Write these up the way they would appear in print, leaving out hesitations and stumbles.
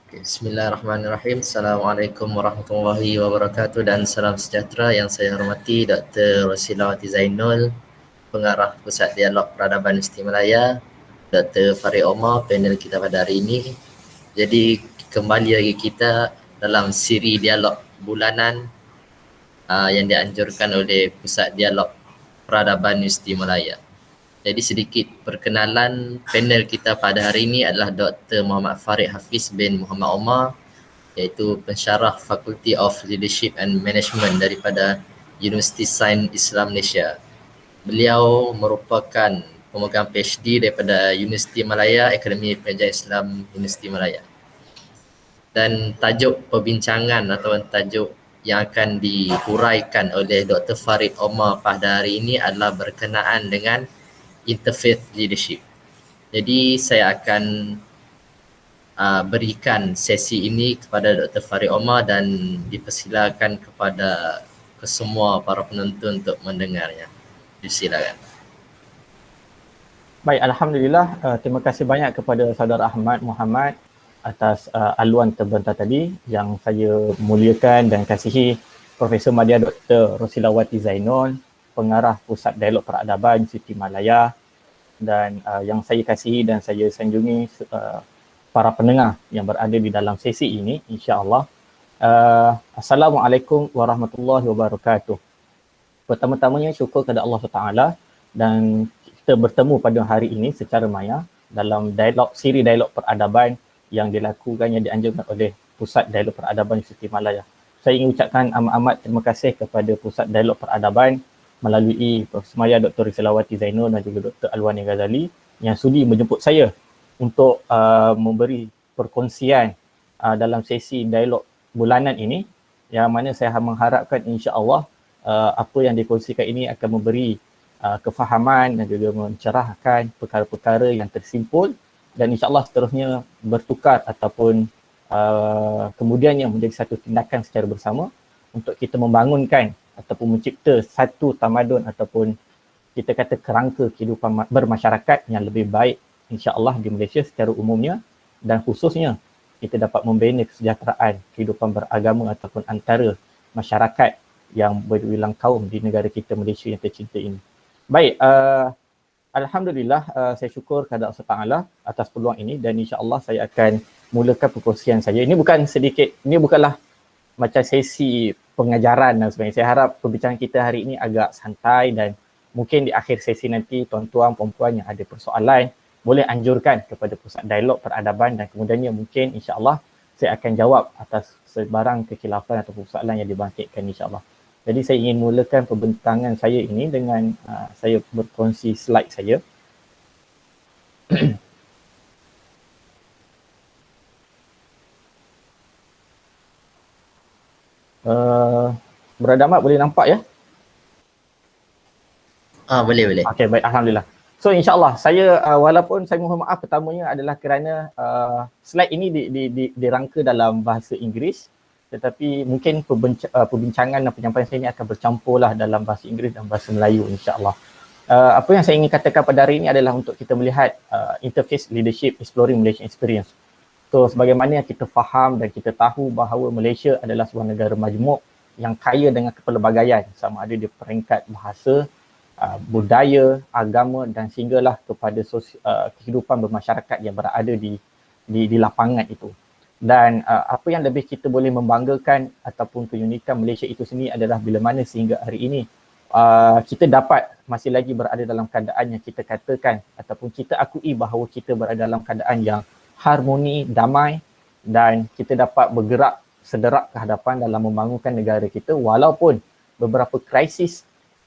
Bismillahirrahmanirrahim. Assalamualaikum warahmatullahi wabarakatuh dan salam sejahtera yang saya hormati Dr. Rosilawati Zainul, Pengarah Pusat Dialog Peradaban Universiti Malaya, Dr. Farid Omar, panel kita pada hari ini. Jadi kembali lagi kita dalam siri dialog bulanan yang dianjurkan oleh Pusat Dialog Peradaban Universiti Malaya. Jadi sedikit perkenalan, panel kita pada hari ini adalah Dr. Muhammad Farid Hafiz bin Muhammad Omar, iaitu pensyarah Faculty of Leadership and Management daripada Universiti Sains Islam Malaysia. Beliau merupakan pemegang PhD daripada Universiti Malaya, Akademi Pengajian Islam Universiti Malaya. Dan tajuk perbincangan atau tajuk yang akan dihuraikan oleh Dr. Farid Omar pada hari ini adalah berkenaan dengan interfaith leadership. Jadi saya akan berikan sesi ini kepada Dr. Farid Omar dan dipersilakan kepada kesemua para penonton untuk mendengarnya. Disilakan. Baik, Alhamdulillah. Terima kasih banyak kepada saudara Ahmad Muhammad atas aluan terbentang tadi yang saya muliakan dan kasihi Profesor Madya Dr. Rosilawati Zainul, Pengarah Pusat Dialog Peradaban Universiti Malaya, dan yang saya kasihi dan saya sanjungi para pendengar yang berada di dalam sesi ini, insya-Allah. Assalamualaikum warahmatullahi wabarakatuh. Pertama-tamanya syukur kepada Allah Taala dan kita bertemu pada hari ini secara maya dalam siri dialog peradaban yang dilakukan, yang dianjurkan oleh Pusat Dialog Peradaban Universiti Malaya. Saya ingin ucapkan amat terima kasih kepada Pusat Dialog Peradaban melalui Profesor Maya Dr. Rosilawati Zainul dan juga Dr. Alwani Ghazali yang sudi menjemput saya untuk memberi perkongsian dalam sesi dialog bulanan ini, yang mana saya mengharapkan insya-Allah apa yang dikongsikan ini akan memberi kefahaman dan juga mencerahkan perkara-perkara yang tersimpul dan insya-Allah seterusnya bertukar ataupun kemudiannya menjadi satu tindakan secara bersama untuk kita membangunkan ataupun mencipta satu tamadun ataupun kita kata kerangka kehidupan bermasyarakat yang lebih baik insya-Allah di Malaysia secara umumnya, dan khususnya kita dapat membina kesejahteraan kehidupan beragama ataupun antara masyarakat yang berbilang kaum di negara kita Malaysia yang tercinta ini. Baik, Alhamdulillah, saya syukur kepada Allah Taala atas peluang ini dan insya-Allah saya akan mulakan perkongsian saya. Ini bukanlah macam sesi pengajaran dan sebagainya. Saya harap perbincangan kita hari ini agak santai dan mungkin di akhir sesi nanti tuan-tuan, puan-puan yang ada persoalan boleh anjurkan kepada Pusat Dialog Peradaban dan kemudiannya mungkin insya-Allah saya akan jawab atas sebarang kekhilafan atau persoalan yang dibangkitkan insya-Allah. Jadi saya ingin mulakan perbincangan saya ini dengan saya berkongsi slide saya. Brother Ahmad boleh nampak ya? Boleh. Okey, baik, alhamdulillah. So insya-Allah saya walaupun saya mohon maaf pertamanya adalah kerana slide ini dirangka dalam bahasa Inggeris, tetapi mungkin perbincangan dan penyampaian saya ini akan bercampurlah dalam bahasa Inggeris dan bahasa Melayu insya-Allah. Apa yang saya ingin katakan pada hari ini adalah untuk kita melihat interface leadership exploring Malaysian experience. So sebagaimana yang kita faham dan kita tahu bahawa Malaysia adalah sebuah negara majmuk yang kaya dengan kepelbagaian, sama ada di peringkat bahasa, budaya, agama dan sehinggalah kepada kehidupan bermasyarakat yang berada di lapangan itu. Dan apa yang lebih kita boleh membanggakan ataupun keunikan Malaysia itu sendiri adalah bila mana sehingga hari ini kita dapat masih lagi berada dalam keadaan yang kita katakan ataupun kita akui bahawa kita berada dalam keadaan yang harmoni, damai, dan kita dapat bergerak sederak ke hadapan dalam membangunkan negara kita walaupun beberapa krisis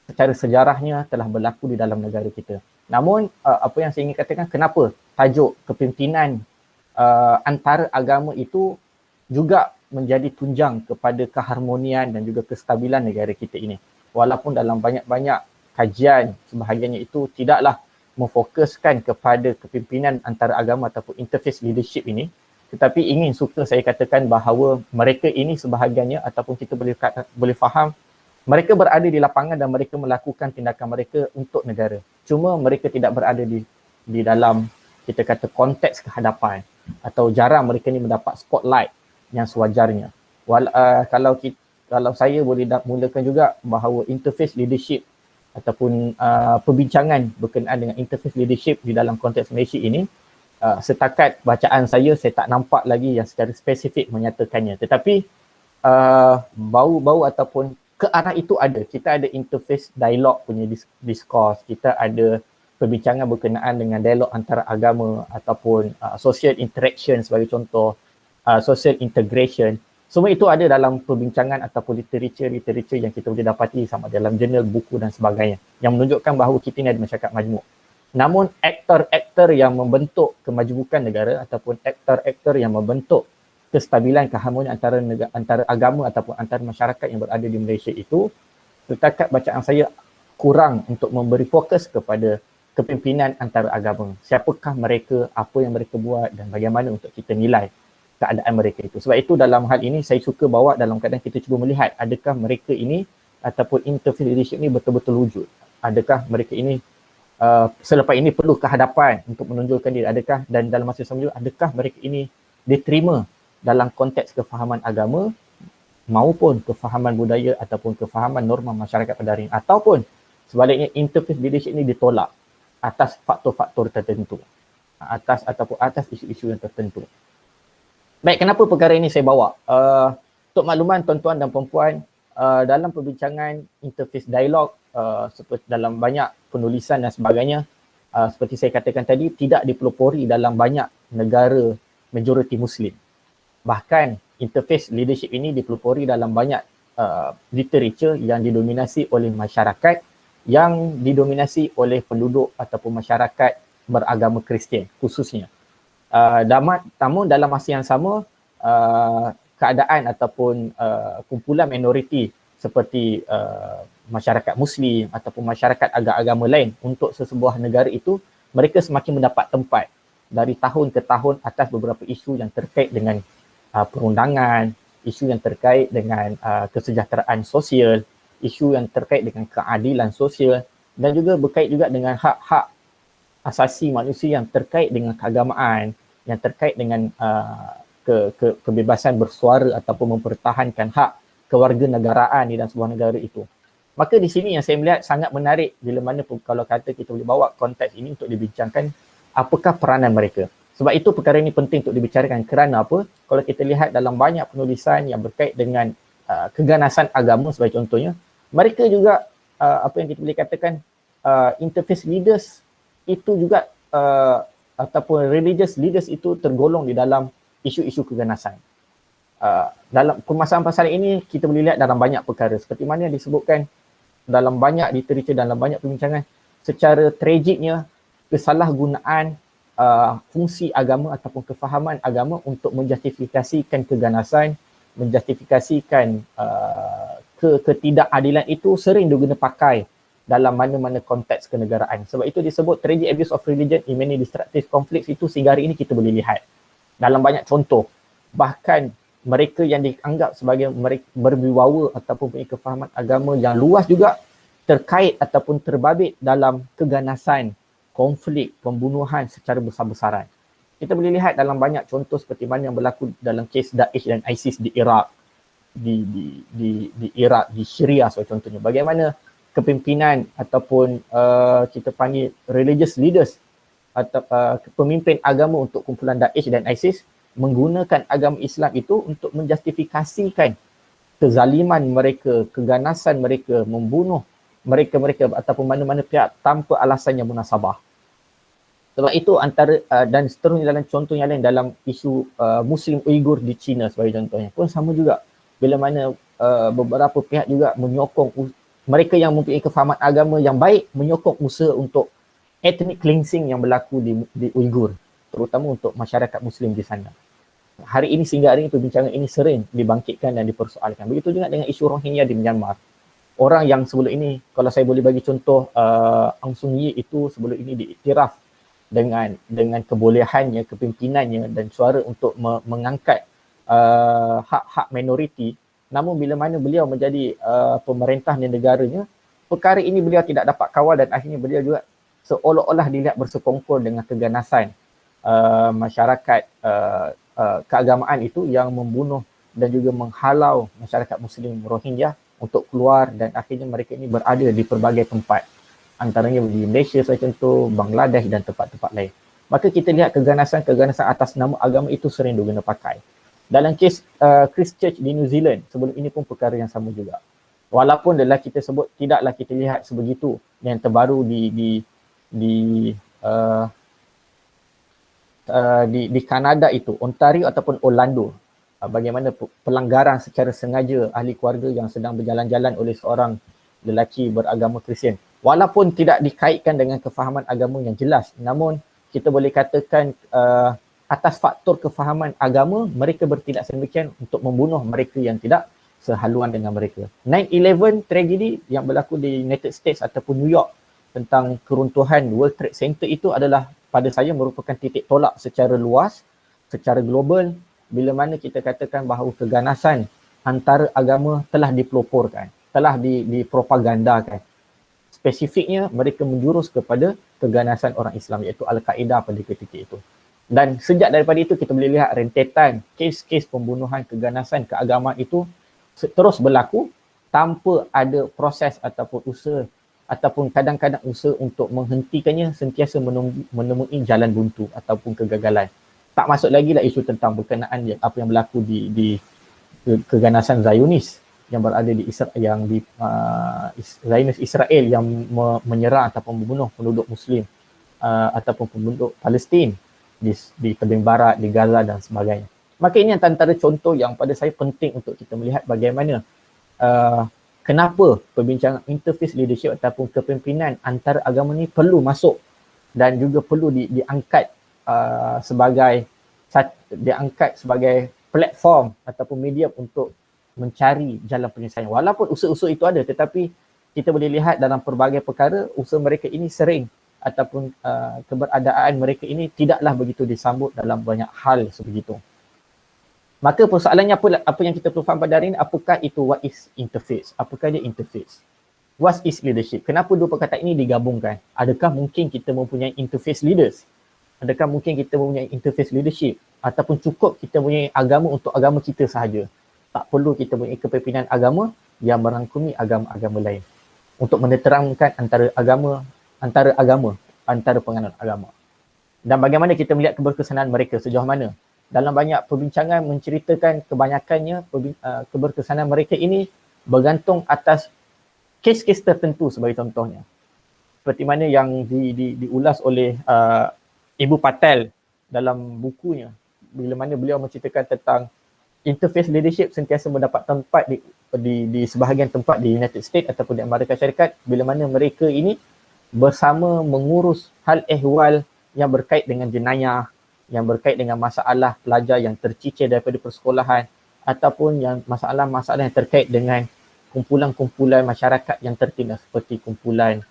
secara sejarahnya telah berlaku di dalam negara kita. Namun apa yang saya ingin katakan, kenapa tajuk kepimpinan antara agama itu juga menjadi tunjang kepada keharmonian dan juga kestabilan negara kita ini. Walaupun dalam banyak-banyak kajian sebahagiannya itu tidaklah memfokuskan kepada kepimpinan antara agama ataupun interface leadership ini, tetapi suka saya katakan bahawa mereka ini sebahagiannya ataupun kita boleh faham mereka berada di lapangan dan mereka melakukan tindakan mereka untuk negara. Cuma mereka tidak berada di dalam kita kata konteks kehadapan. atau jarang mereka ni mendapat spotlight yang sewajarnya. Kalau saya boleh mulakan juga bahawa interface leadership ataupun perbincangan berkenaan dengan interface leadership di dalam konteks Malaysia ini, setakat bacaan saya tak nampak lagi yang secara spesifik menyatakannya. Tetapi bau-bau ataupun ke arah itu ada. Kita ada interface dialog punya discourse, kita ada perbincangan berkenaan dengan dialog antara agama ataupun social interaction sebagai contoh, social integration. Semua itu ada dalam perbincangan ataupun literature yang kita boleh dapati sama dalam jurnal, buku dan sebagainya, yang menunjukkan bahawa kita ini ada masyarakat majmuk. Namun aktor-aktor yang membentuk kemajubukan negara ataupun aktor-aktor yang membentuk kestabilan, keharmonian antara agama ataupun antara masyarakat yang berada di Malaysia itu, setakat bacaan saya kurang untuk memberi fokus kepada kepimpinan antara agama. Siapakah mereka, apa yang mereka buat dan bagaimana untuk kita nilai keadaan mereka itu. Sebab itu dalam hal ini saya suka bawa dalam keadaan kita cuba melihat adakah mereka ini ataupun interface leadership ini betul-betul wujud. Adakah mereka ini selepas ini perlu kehadapan untuk menonjolkan diri, adakah, dan dalam masa sama juga adakah mereka ini diterima dalam konteks kefahaman agama maupun kefahaman budaya ataupun kefahaman norma masyarakat pada hari ini, ataupun sebaliknya interface leadership ini ditolak atas faktor-faktor tertentu, atas isu-isu yang tertentu. Baik, kenapa perkara ini saya bawa? Untuk makluman tuan-tuan dan perempuan, dalam perbincangan interface dialog, seperti dalam banyak penulisan dan sebagainya, seperti saya katakan tadi, tidak dipelopori dalam banyak negara majoriti Muslim. Bahkan interface leadership ini dipelopori dalam banyak literature yang didominasi oleh masyarakat, yang didominasi oleh penduduk ataupun masyarakat beragama Kristian khususnya. Namun dalam masa yang sama, keadaan ataupun kumpulan minoriti seperti masyarakat Muslim ataupun masyarakat agama lain untuk sesebuah negara itu, mereka semakin mendapat tempat dari tahun ke tahun atas beberapa isu yang terkait dengan perundangan, isu yang terkait dengan kesejahteraan sosial, isu yang terkait dengan keadilan sosial, dan juga berkait juga dengan hak-hak asasi manusia yang terkait dengan keagamaan, yang terkait dengan kebebasan bersuara ataupun mempertahankan hak kewarganegaraan di dalam sebuah negara itu. Maka di sini yang saya melihat sangat menarik bila mana kalau kata kita boleh bawa konteks ini untuk dibincangkan apakah peranan mereka. Sebab itu perkara ini penting untuk dibicarakan. Kerana apa? Kalau kita lihat dalam banyak penulisan yang berkait dengan keganasan agama sebagai contohnya, mereka juga apa yang kita boleh katakan interface leaders itu juga ataupun religious leaders itu tergolong di dalam isu-isu keganasan. Dalam permasalahan pasal ini kita boleh lihat dalam banyak perkara seperti mana yang disebutkan dalam banyak literature, dalam banyak perbincangan, secara tragiknya kesalahgunaan fungsi agama ataupun kefahaman agama untuk menjustifikasikan keganasan, menjustifikasikan ketidakadilan itu sering diguna pakai dalam mana-mana konteks kenegaraan. Sebab itu disebut tragic abuse of religion in many destructive conflicts, itu sehingga hari ini kita boleh lihat dalam banyak contoh. Bahkan mereka yang dianggap sebagai mereka berwibawa ataupun punya kefahaman agama yang luas juga terkait ataupun terbabit dalam keganasan, konflik, pembunuhan secara besar-besaran. Kita boleh lihat dalam banyak contoh seperti mana yang berlaku dalam kes Daesh dan ISIS di Iraq, di Iraq, di Syria sebagai contohnya. Bagaimana kepimpinan ataupun kita panggil religious leaders atau pemimpin agama untuk kumpulan Daesh dan ISIS menggunakan agama Islam itu untuk menjustifikasikan kezaliman mereka, keganasan mereka, membunuh mereka ataupun mana-mana pihak tanpa alasan yang munasabah. Sebab itu antara dan seterusnya dalam contoh yang lain dalam isu Muslim Uyghur di China sebagai contohnya pun sama juga. Bila mana beberapa pihak juga menyokong mereka yang mempunyai kefahaman agama yang baik menyokong usaha untuk ethnic cleansing yang berlaku di Uyghur, terutama untuk masyarakat Muslim di sana. Hari ini sehingga hari ini perbincangan ini sering dibangkitkan dan dipersoalkan. Begitu juga dengan isu Rohingya di Myanmar. Orang yang sebelum ini, kalau saya boleh bagi contoh, Aung San Suu Kyi itu sebelum ini diiktiraf dengan kebolehannya, kepimpinannya dan suara untuk mengangkat hak-hak minoriti. Namun bila mana beliau menjadi pemerintah di negaranya, perkara ini beliau tidak dapat kawal dan akhirnya beliau juga seolah-olah dilihat bersekongkol dengan keganasan masyarakat keagamaan itu yang membunuh dan juga menghalau masyarakat Muslim Rohingya untuk keluar, dan akhirnya mereka ini berada di pelbagai tempat, antaranya di Malaysia saya contoh, Bangladesh dan tempat-tempat lain. Maka kita lihat keganasan-keganasan atas nama agama itu sering diguna pakai. Dalam kes Christchurch di New Zealand, sebelum ini pun perkara yang sama juga. Walaupun adalah kita sebut tidaklah kita lihat sebegitu yang terbaru di Kanada itu, Ontario ataupun Orlando, bagaimana pelanggaran secara sengaja ahli keluarga yang sedang berjalan-jalan oleh seorang lelaki beragama Kristian. Walaupun tidak dikaitkan dengan kefahaman agama yang jelas, namun kita boleh katakan atas faktor kefahaman agama, mereka bertindak sedemikian untuk membunuh mereka yang tidak sehaluan dengan mereka. 9/11 tragedi yang berlaku di United States ataupun New York tentang keruntuhan World Trade Center itu adalah pada saya merupakan titik tolak secara luas, secara global, bila mana kita katakan bahawa keganasan antara agama telah dipeloporkan, telah dipropagandakan. Spesifiknya mereka menjurus kepada keganasan orang Islam, iaitu Al-Qaeda pada ketika itu. Dan sejak daripada itu kita boleh lihat rentetan kes-kes pembunuhan keganasan keagamaan itu terus berlaku tanpa ada proses ataupun usaha, ataupun kadang-kadang usaha untuk menghentikannya sentiasa menemui jalan buntu ataupun kegagalan. Tak masuk lagi lah isu tentang berkenaan apa yang berlaku di keganasan Zionis yang berada di Zionis Israel yang menyerang ataupun membunuh penduduk Muslim ataupun penduduk Palestin di tebing barat, di Gaza dan sebagainya. Maka ini antara contoh yang pada saya penting untuk kita melihat bagaimana kenapa perbincangan interface leadership ataupun kepimpinan antara agama ni perlu masuk dan juga perlu diangkat sebagai platform ataupun medium untuk mencari jalan penyelesaian. Walaupun usaha-usaha itu ada, tetapi kita boleh lihat dalam pelbagai perkara usaha mereka ini sering ataupun keberadaan mereka ini tidaklah begitu disambut dalam banyak hal sebegitu. Maka persoalannya apa yang kita perlu faham pada hari ini, apakah itu what is interface? Apakah dia interface? What is leadership? Kenapa dua perkataan ini digabungkan? Adakah mungkin kita mempunyai interface leaders? Adakah mungkin kita mempunyai interface leadership? Ataupun cukup kita mempunyai agama untuk agama kita sahaja? Tak perlu kita mempunyai kepimpinan agama yang merangkumi agama-agama lain untuk meneterangkan antara penganut agama. Dan bagaimana kita melihat keberkesanan mereka sejauh mana? Dalam banyak perbincangan menceritakan kebanyakannya keberkesanan mereka ini bergantung atas kes-kes tertentu sebagai contohnya. Seperti mana yang diulas oleh Ibu Patel dalam bukunya, bila mana beliau menceritakan tentang interface leadership sentiasa mendapat tempat di sebahagian tempat di United States ataupun di Amerika Syarikat, bila mana mereka ini bersama mengurus hal ehwal yang berkait dengan jenayah, yang berkait dengan masalah pelajar yang tercicir daripada persekolahan ataupun yang masalah-masalah yang terkait dengan kumpulan-kumpulan masyarakat yang tertindas seperti kumpulan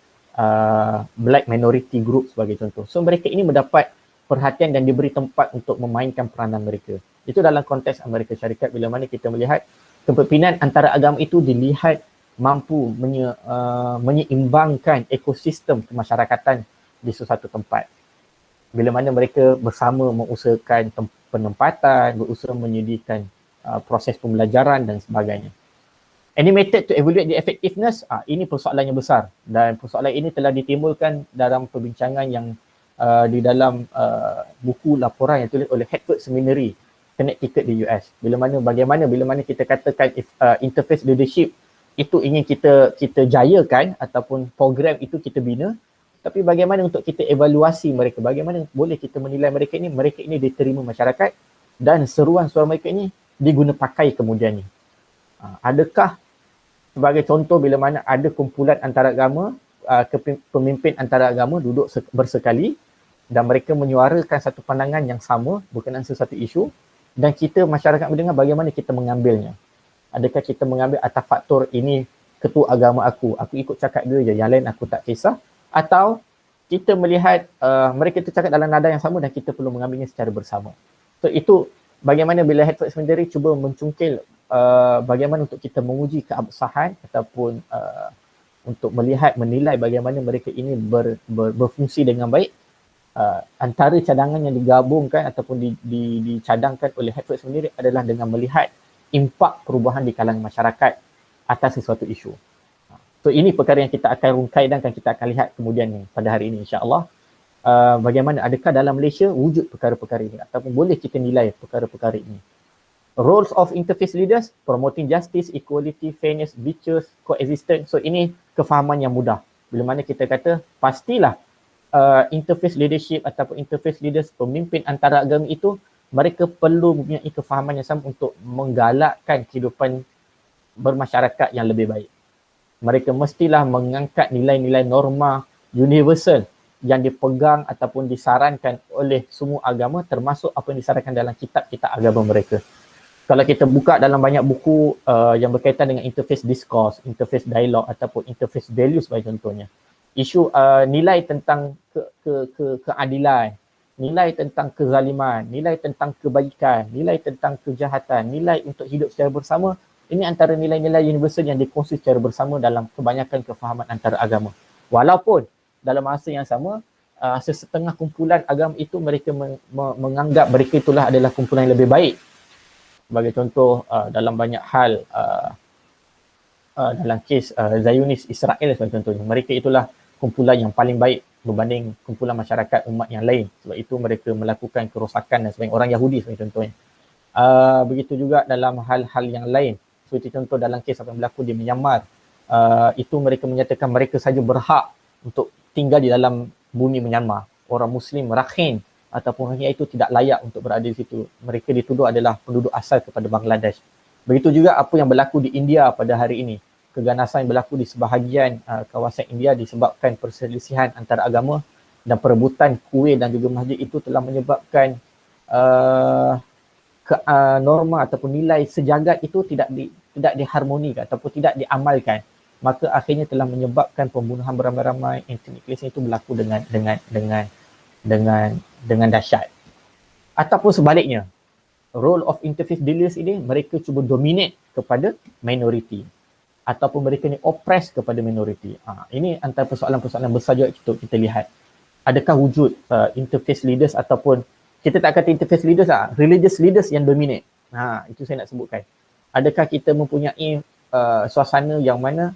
black minority group sebagai contoh. So mereka ini mendapat perhatian dan diberi tempat untuk memainkan peranan mereka. Itu dalam konteks Amerika Syarikat, bila mana kita melihat kepimpinan antara agama itu dilihat mampu menyeimbangkan ekosistem kemasyarakatan di sesuatu tempat. Bila mana mereka bersama mengusahakan penempatan, berusaha menyediakan proses pembelajaran dan sebagainya. Animated to evaluate the effectiveness, ini persoalannya besar, dan persoalan ini telah ditimbulkan dalam perbincangan yang di dalam buku laporan yang tulis oleh Hartford Seminary, Connecticut di US. Bila mana kita katakan interface leadership itu ingin kita jayakan ataupun program itu kita bina, tapi bagaimana untuk kita evaluasi mereka, bagaimana boleh kita menilai mereka ini diterima masyarakat dan seruan suara mereka ini diguna pakai kemudian ni. Adakah sebagai contoh bila mana ada kumpulan antaragama, pemimpin antaragama duduk bersekali dan mereka menyuarakan satu pandangan yang sama berkenaan sesuatu isu, dan kita masyarakat mendengar, bagaimana kita mengambilnya? Adakah kita mengambil atas faktor ini ketua agama aku ikut cakap dia je, yang lain aku tak kisah? Atau kita melihat mereka itu cakap dalam nada yang sama dan kita perlu mengambilnya secara bersama. So itu bagaimana bila Hartford Seminary cuba mencungkil bagaimana untuk kita menguji keabsahan ataupun untuk menilai bagaimana mereka ini berfungsi dengan baik. antara cadangan yang digabungkan ataupun dicadangkan oleh Hartford sendiri adalah dengan melihat impak perubahan di kalangan masyarakat atas sesuatu isu. So ini perkara yang kita akan rungkai dan kita akan lihat kemudian ni pada hari ini insya-Allah. Bagaimana, adakah dalam Malaysia wujud perkara-perkara ini ataupun boleh kita nilai perkara-perkara ini. Roles of interface leaders, promoting justice, equality, fairness, virtues, coexistence. So ini kefahaman yang mudah. Bila mana kita kata pastilah interface leadership ataupun interface leaders, pemimpin antara agama itu, mereka perlu mempunyai kefahaman yang sama untuk menggalakkan kehidupan bermasyarakat yang lebih baik. Mereka mestilah mengangkat nilai-nilai norma universal yang dipegang ataupun disarankan oleh semua agama, termasuk apa yang disarankan dalam kitab-kitab agama mereka. Kalau kita buka dalam banyak buku yang berkaitan dengan interface discourse, interface dialogue ataupun interface values sebagai contohnya, isu nilai tentang keadilan, nilai tentang kezaliman, nilai tentang kebaikan, nilai tentang kejahatan, nilai untuk hidup secara bersama, ini antara nilai-nilai universal yang dikongsi secara bersama dalam kebanyakan kefahaman antara agama. Walaupun dalam masa yang sama, sesetengah kumpulan agama itu mereka menganggap mereka itulah adalah kumpulan yang lebih baik. Sebagai contoh, dalam banyak hal, dalam kes Zionis Israel sebagai contohnya, mereka itulah kumpulan yang paling baik berbanding kumpulan masyarakat umat yang lain. Sebab itu mereka melakukan kerosakan dan sebagainya, orang Yahudi sebagai contohnya. Begitu juga dalam hal-hal yang lain. Seperti contoh dalam kes apa yang berlaku di Myanmar, itu mereka menyatakan mereka saja berhak untuk tinggal di dalam bumi Myanmar. Orang Muslim Rakhine ataupun Rohingya itu tidak layak untuk berada di situ. Mereka dituduh adalah penduduk asal kepada Bangladesh. Begitu juga apa yang berlaku di India pada hari ini. Keganasan yang berlaku di sebahagian kawasan India disebabkan perselisihan antara agama dan perebutan kuil dan juga masjid itu telah menyebabkan norma ataupun nilai sejagat itu tidak diharmonikan ataupun tidak diamalkan, maka akhirnya telah menyebabkan pembunuhan beramai-ramai, ethnic cleansing itu berlaku dengan dahsyat. Ataupun sebaliknya, role of interface leaders ini, mereka cuba dominate kepada minoriti ataupun mereka ni oppress kepada minoriti. Ini antara persoalan-persoalan besar juga kita lihat. Adakah wujud interface leaders ataupun kita tak kata interface leaders religious leaders yang dominate. Itu saya nak sebutkan. Adakah kita mempunyai suasana yang mana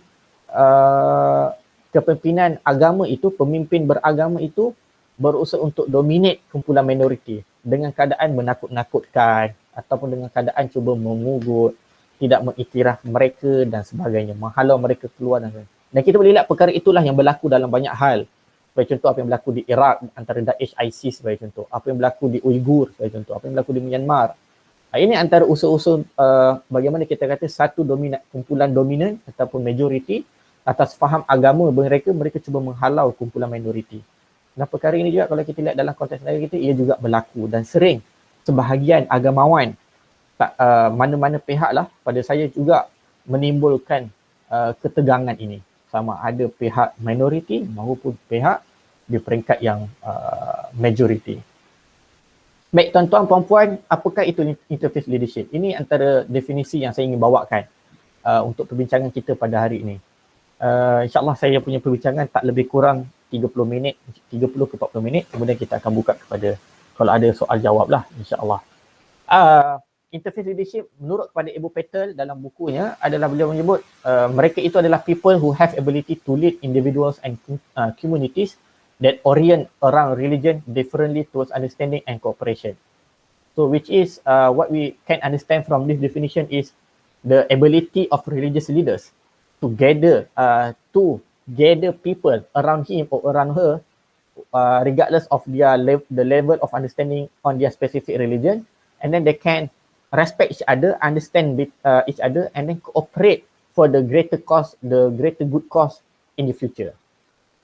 kepimpinan agama itu, pemimpin beragama itu berusaha untuk dominate kumpulan minoriti dengan keadaan menakut-nakutkan ataupun dengan keadaan cuba mengugut, tidak mengiktiraf mereka dan sebagainya, menghalau mereka keluar dan kita boleh lihat perkara itulah yang berlaku dalam banyak hal. Sebagai contoh apa yang berlaku di Iraq antara Daesh ISIS sebagai contoh, apa yang berlaku di Uyghur sebagai contoh, apa yang berlaku di Myanmar. Ini antara usul-usul bagaimana kita kata satu kumpulan dominan ataupun majoriti atas faham agama mereka cuba menghalau kumpulan minoriti. Dan perkara ini juga kalau kita lihat dalam konteks negara kita, ia juga berlaku dan sering sebahagian agamawan mana-mana pihak lah pada saya juga menimbulkan ketegangan ini. Sama ada pihak minoriti maupun pihak di peringkat yang majoriti. Baik tuan-tuan, puan-puan, apakah itu interface leadership? Ini antara definisi yang saya ingin bawakan untuk perbincangan kita pada hari ini. InsyaAllah saya punya perbincangan tak lebih kurang 30 minit, 30 ke 40 minit. Kemudian kita akan buka kepada kalau ada soal jawab lah insyaAllah. Interface leadership menurut kepada Ibu Patel dalam bukunya adalah beliau menyebut mereka itu adalah people who have ability to lead individuals and communities that orient around religion differently towards understanding and cooperation. So which is what we can understand from this definition is the ability of religious leaders to gather people around him or around her regardless of the level of understanding on their specific religion, and then they can respect each other, understand each other, and then cooperate for the greater cause, the greater good cause in the future.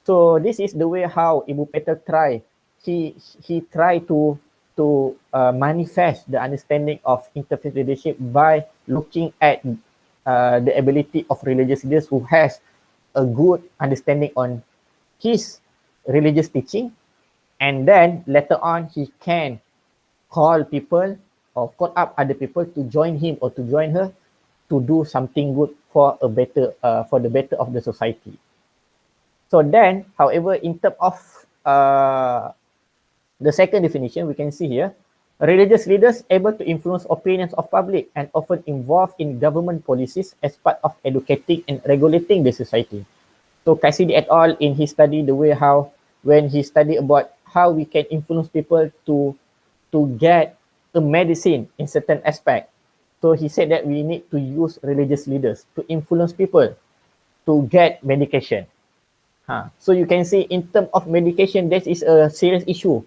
So this is the way how Ibu Patel he try to manifest the understanding of interfaith leadership by looking at the ability of religious leaders who has a good understanding on his religious teaching, and then later on he can call people or call up other people to join him or to join her to do something good for the better of the society. So then, however, in terms of The second definition we can see here, religious leaders able to influence opinions of public and often involved in government policies as part of educating and regulating the society. So Cassidy et al. In his study, the way how when he studied about how we can influence people to get a medicine in certain aspect. So he said that we need to use religious leaders to influence people to get medication. So you can see in terms of medication, this is a serious issue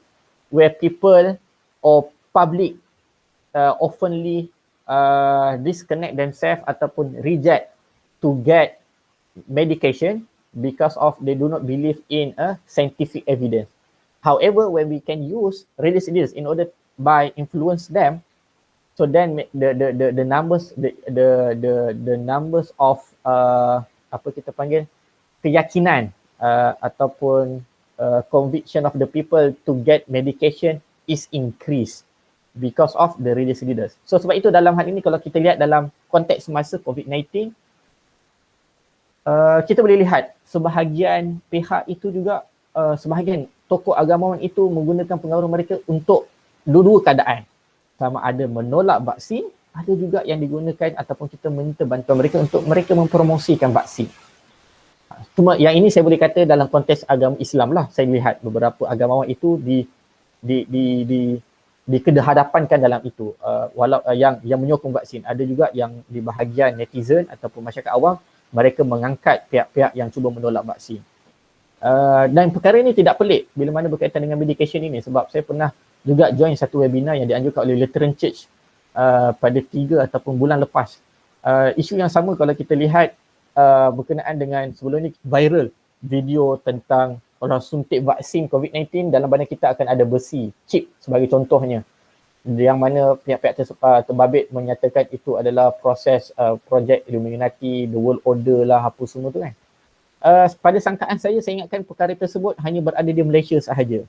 where people or public oftenly disconnect themselves ataupun reject to get medication because of they do not believe in a scientific evidence. However, when we can use religious leaders in order by influence them, so then the numbers the numbers of apa kita panggil keyakinan ataupun conviction of the people to get medication is increased because of the religious leaders. So sebab itu dalam hal ini kalau kita lihat dalam konteks masa COVID-19, kita boleh lihat sebahagian pihak itu juga sebahagian tokoh agamawan itu menggunakan pengaruh mereka untuk dua-dua keadaan. Sama ada menolak vaksin, ada juga yang digunakan ataupun kita minta bantuan mereka untuk mereka mempromosikan vaksin. Cuma yang ini saya boleh kata dalam konteks agama Islam lah. Saya lihat beberapa agamawan itu dikehadapankan dalam itu. Walau yang menyokong vaksin, ada juga yang di bahagian netizen ataupun masyarakat awam, mereka mengangkat pihak-pihak yang cuba menolak vaksin. Dan perkara ini tidak pelik bila mana berkaitan dengan medication ini, sebab saya pernah juga join satu webinar yang dianjurkan oleh Lutheran Church pada 3 ataupun bulan lepas. Isu yang sama kalau kita lihat berkenaan dengan sebelum ni viral video tentang orang suntik vaksin COVID-19 dalam badan kita akan ada besi, chip sebagai contohnya, yang mana pihak-pihak terbabit menyatakan itu adalah proses projek Illuminati, the world order lah, apa semua tu kan. Pada sangkaan saya ingatkan perkara tersebut hanya berada di Malaysia sahaja.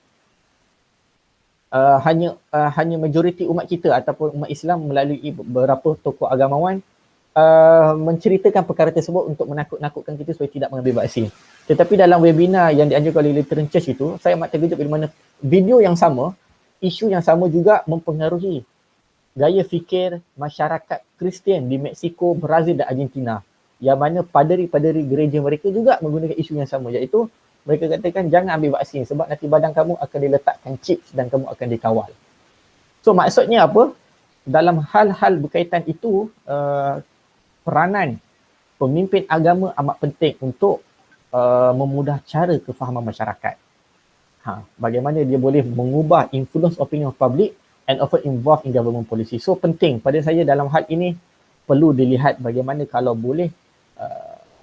Hanya majoriti umat kita ataupun umat Islam melalui beberapa tokoh agamawan menceritakan perkara tersebut untuk menakut-nakutkan kita supaya tidak mengambil vaksin. Tetapi dalam webinar yang dianjurkan oleh Lutheran Church itu, saya amat terkejut bila mana video yang sama, isu yang sama juga mempengaruhi gaya fikir masyarakat Kristian di Mexico, Brazil dan Argentina, yang mana paderi-paderi gereja mereka juga menggunakan isu yang sama, iaitu mereka katakan jangan ambil vaksin sebab nanti badan kamu akan diletakkan chips dan kamu akan dikawal. So maksudnya apa? Dalam hal-hal berkaitan itu, peranan pemimpin agama amat penting untuk memudah cara kefahaman masyarakat. Bagaimana dia boleh mengubah influence opinion of public and often involved in government policy. So penting pada saya dalam hal ini perlu dilihat bagaimana kalau boleh,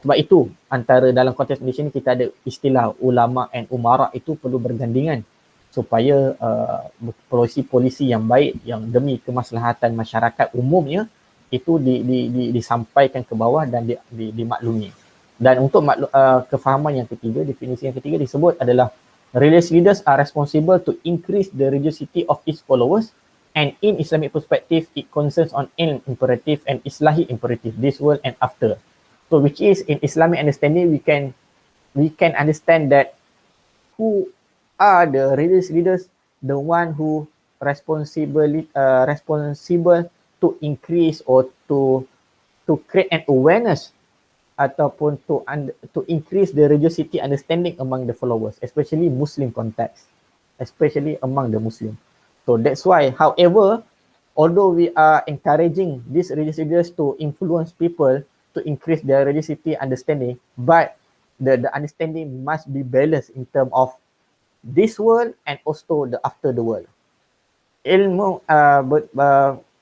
sebab itu antara dalam konteks Malaysia ni kita ada istilah ulama and umara, itu perlu bergandingan supaya polisi yang baik yang demi kemaslahatan masyarakat umumnya itu disampaikan ke bawah dan dimaklumi. Dan untuk kefahaman yang ketiga, definisi yang ketiga disebut adalah religious leaders are responsible to increase the religiosity of its followers, and in Islamic perspective it concerns on ilm imperative and islahi imperative, this world and after. So which is in Islamic understanding we can understand that who are the religious leaders, the one who responsible to increase or to create an awareness ataupun to increase the religiosity understanding among the followers, especially Muslim context, especially among the Muslim. So that's why, however, although we are encouraging these religious leaders to influence people to increase their religiosity understanding, but the understanding must be balanced in terms of this world and also the after the world. Ilmu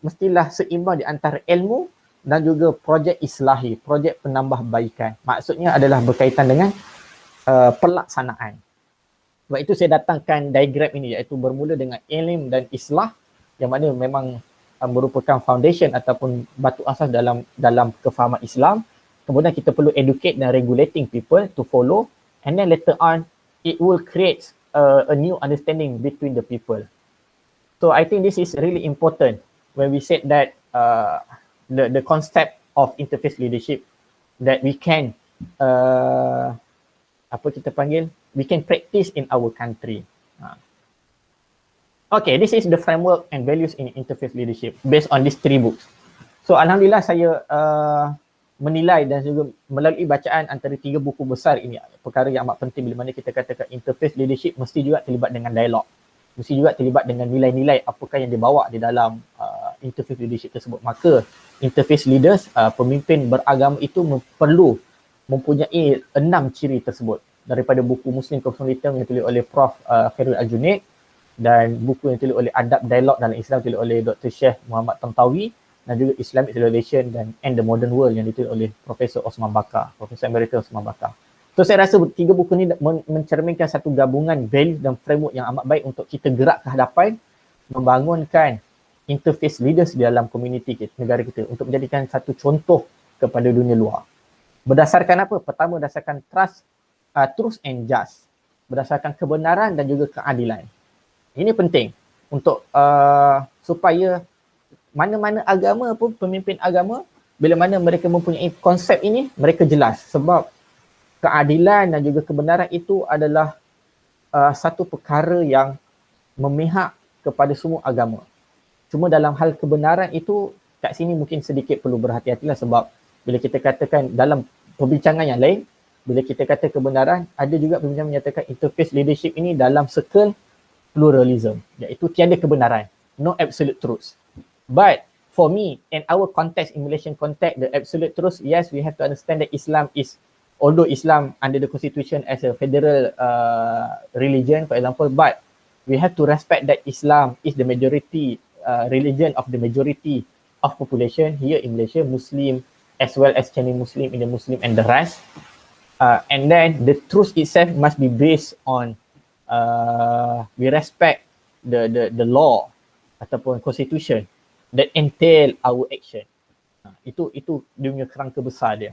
mestilah seimbang di antara ilmu dan juga projek islahi, projek penambahbaikan. Maksudnya adalah berkaitan dengan pelaksanaan. Sebab itu saya datangkan diagram ini, iaitu bermula dengan ilm dan islah, yang mana memang merupakan foundation ataupun batu asas dalam kefahaman Islam. Kemudian kita perlu educate dan regulating people to follow, and then later on it will create a new understanding between the people. So I think this is really important when we said that the concept of interfaith leadership that we can we can practice in our country. Okay, this is the framework and values in interfaith leadership based on these 3 books. So alhamdulillah saya menilai dan juga melalui bacaan antara 3 buku besar ini, perkara yang amat penting bila mana kita katakan interfaith leadership mesti juga terlibat dengan dialog, mesti juga terlibat dengan nilai-nilai apakah yang dibawa di dalam interfaith leadership tersebut. Maka interfaith leaders, pemimpin beragama itu perlu mempunyai 6 ciri tersebut daripada buku Muslim Cosmopolitan yang ditulis oleh Prof. Khairul Al-Junaid dan buku yang ditulis oleh Adab Dialog dalam Islam ditulis oleh Dr. Syekh Muhammad Tantawi dan juga Islamic Civilization and the Modern World yang ditulis oleh Profesor Osman Bakar, Profesor Emeritus Osman Bakar. So saya rasa 3 buku ini mencerminkan satu gabungan value dan framework yang amat baik untuk kita gerak ke hadapan membangunkan interface leaders di dalam komuniti kita, negara kita untuk menjadikan satu contoh kepada dunia luar. Berdasarkan apa? Pertama, berdasarkan truth and just, berdasarkan kebenaran dan juga keadilan. Ini penting untuk supaya mana-mana agama pun, pemimpin agama, bila mana mereka mempunyai konsep ini, mereka jelas. Sebab keadilan dan juga kebenaran itu adalah satu perkara yang memihak kepada semua agama. Cuma dalam hal kebenaran itu, kat sini mungkin sedikit perlu berhati-hatilah sebab bila kita katakan dalam perbincangan yang lain, bila kita kata kebenaran, ada juga perbincangan menyatakan interfaith leadership ini dalam circle pluralism, iaitu tiada kebenaran, no absolute truth. But for me, in our context, in Malaysian context, the absolute truth, yes, we have to understand that Islam is, although Islam under the constitution as a federal religion, for example, but we have to respect that Islam is the majority religion of the majority of population here in Malaysia, Muslim as well as Chinese Muslim, Indian Muslim and the rest. And then the truth itself must be based on we respect the law ataupun constitution that entail our action. Itu dia punya kerangka besar dia.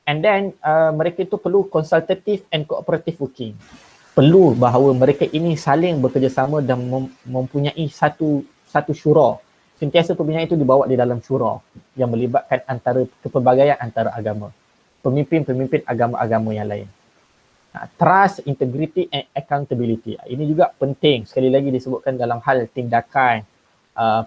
And then mereka itu perlu consultative and cooperative working. Perlu bahawa mereka ini saling bekerjasama dan mempunyai satu syura. Sentiasa perbincangan itu dibawa di dalam syura yang melibatkan antara kepelbagaian antara agama. Pemimpin-pemimpin agama-agama yang lain. Trust, integrity and accountability. Ini juga penting, sekali lagi disebutkan dalam hal tindakan,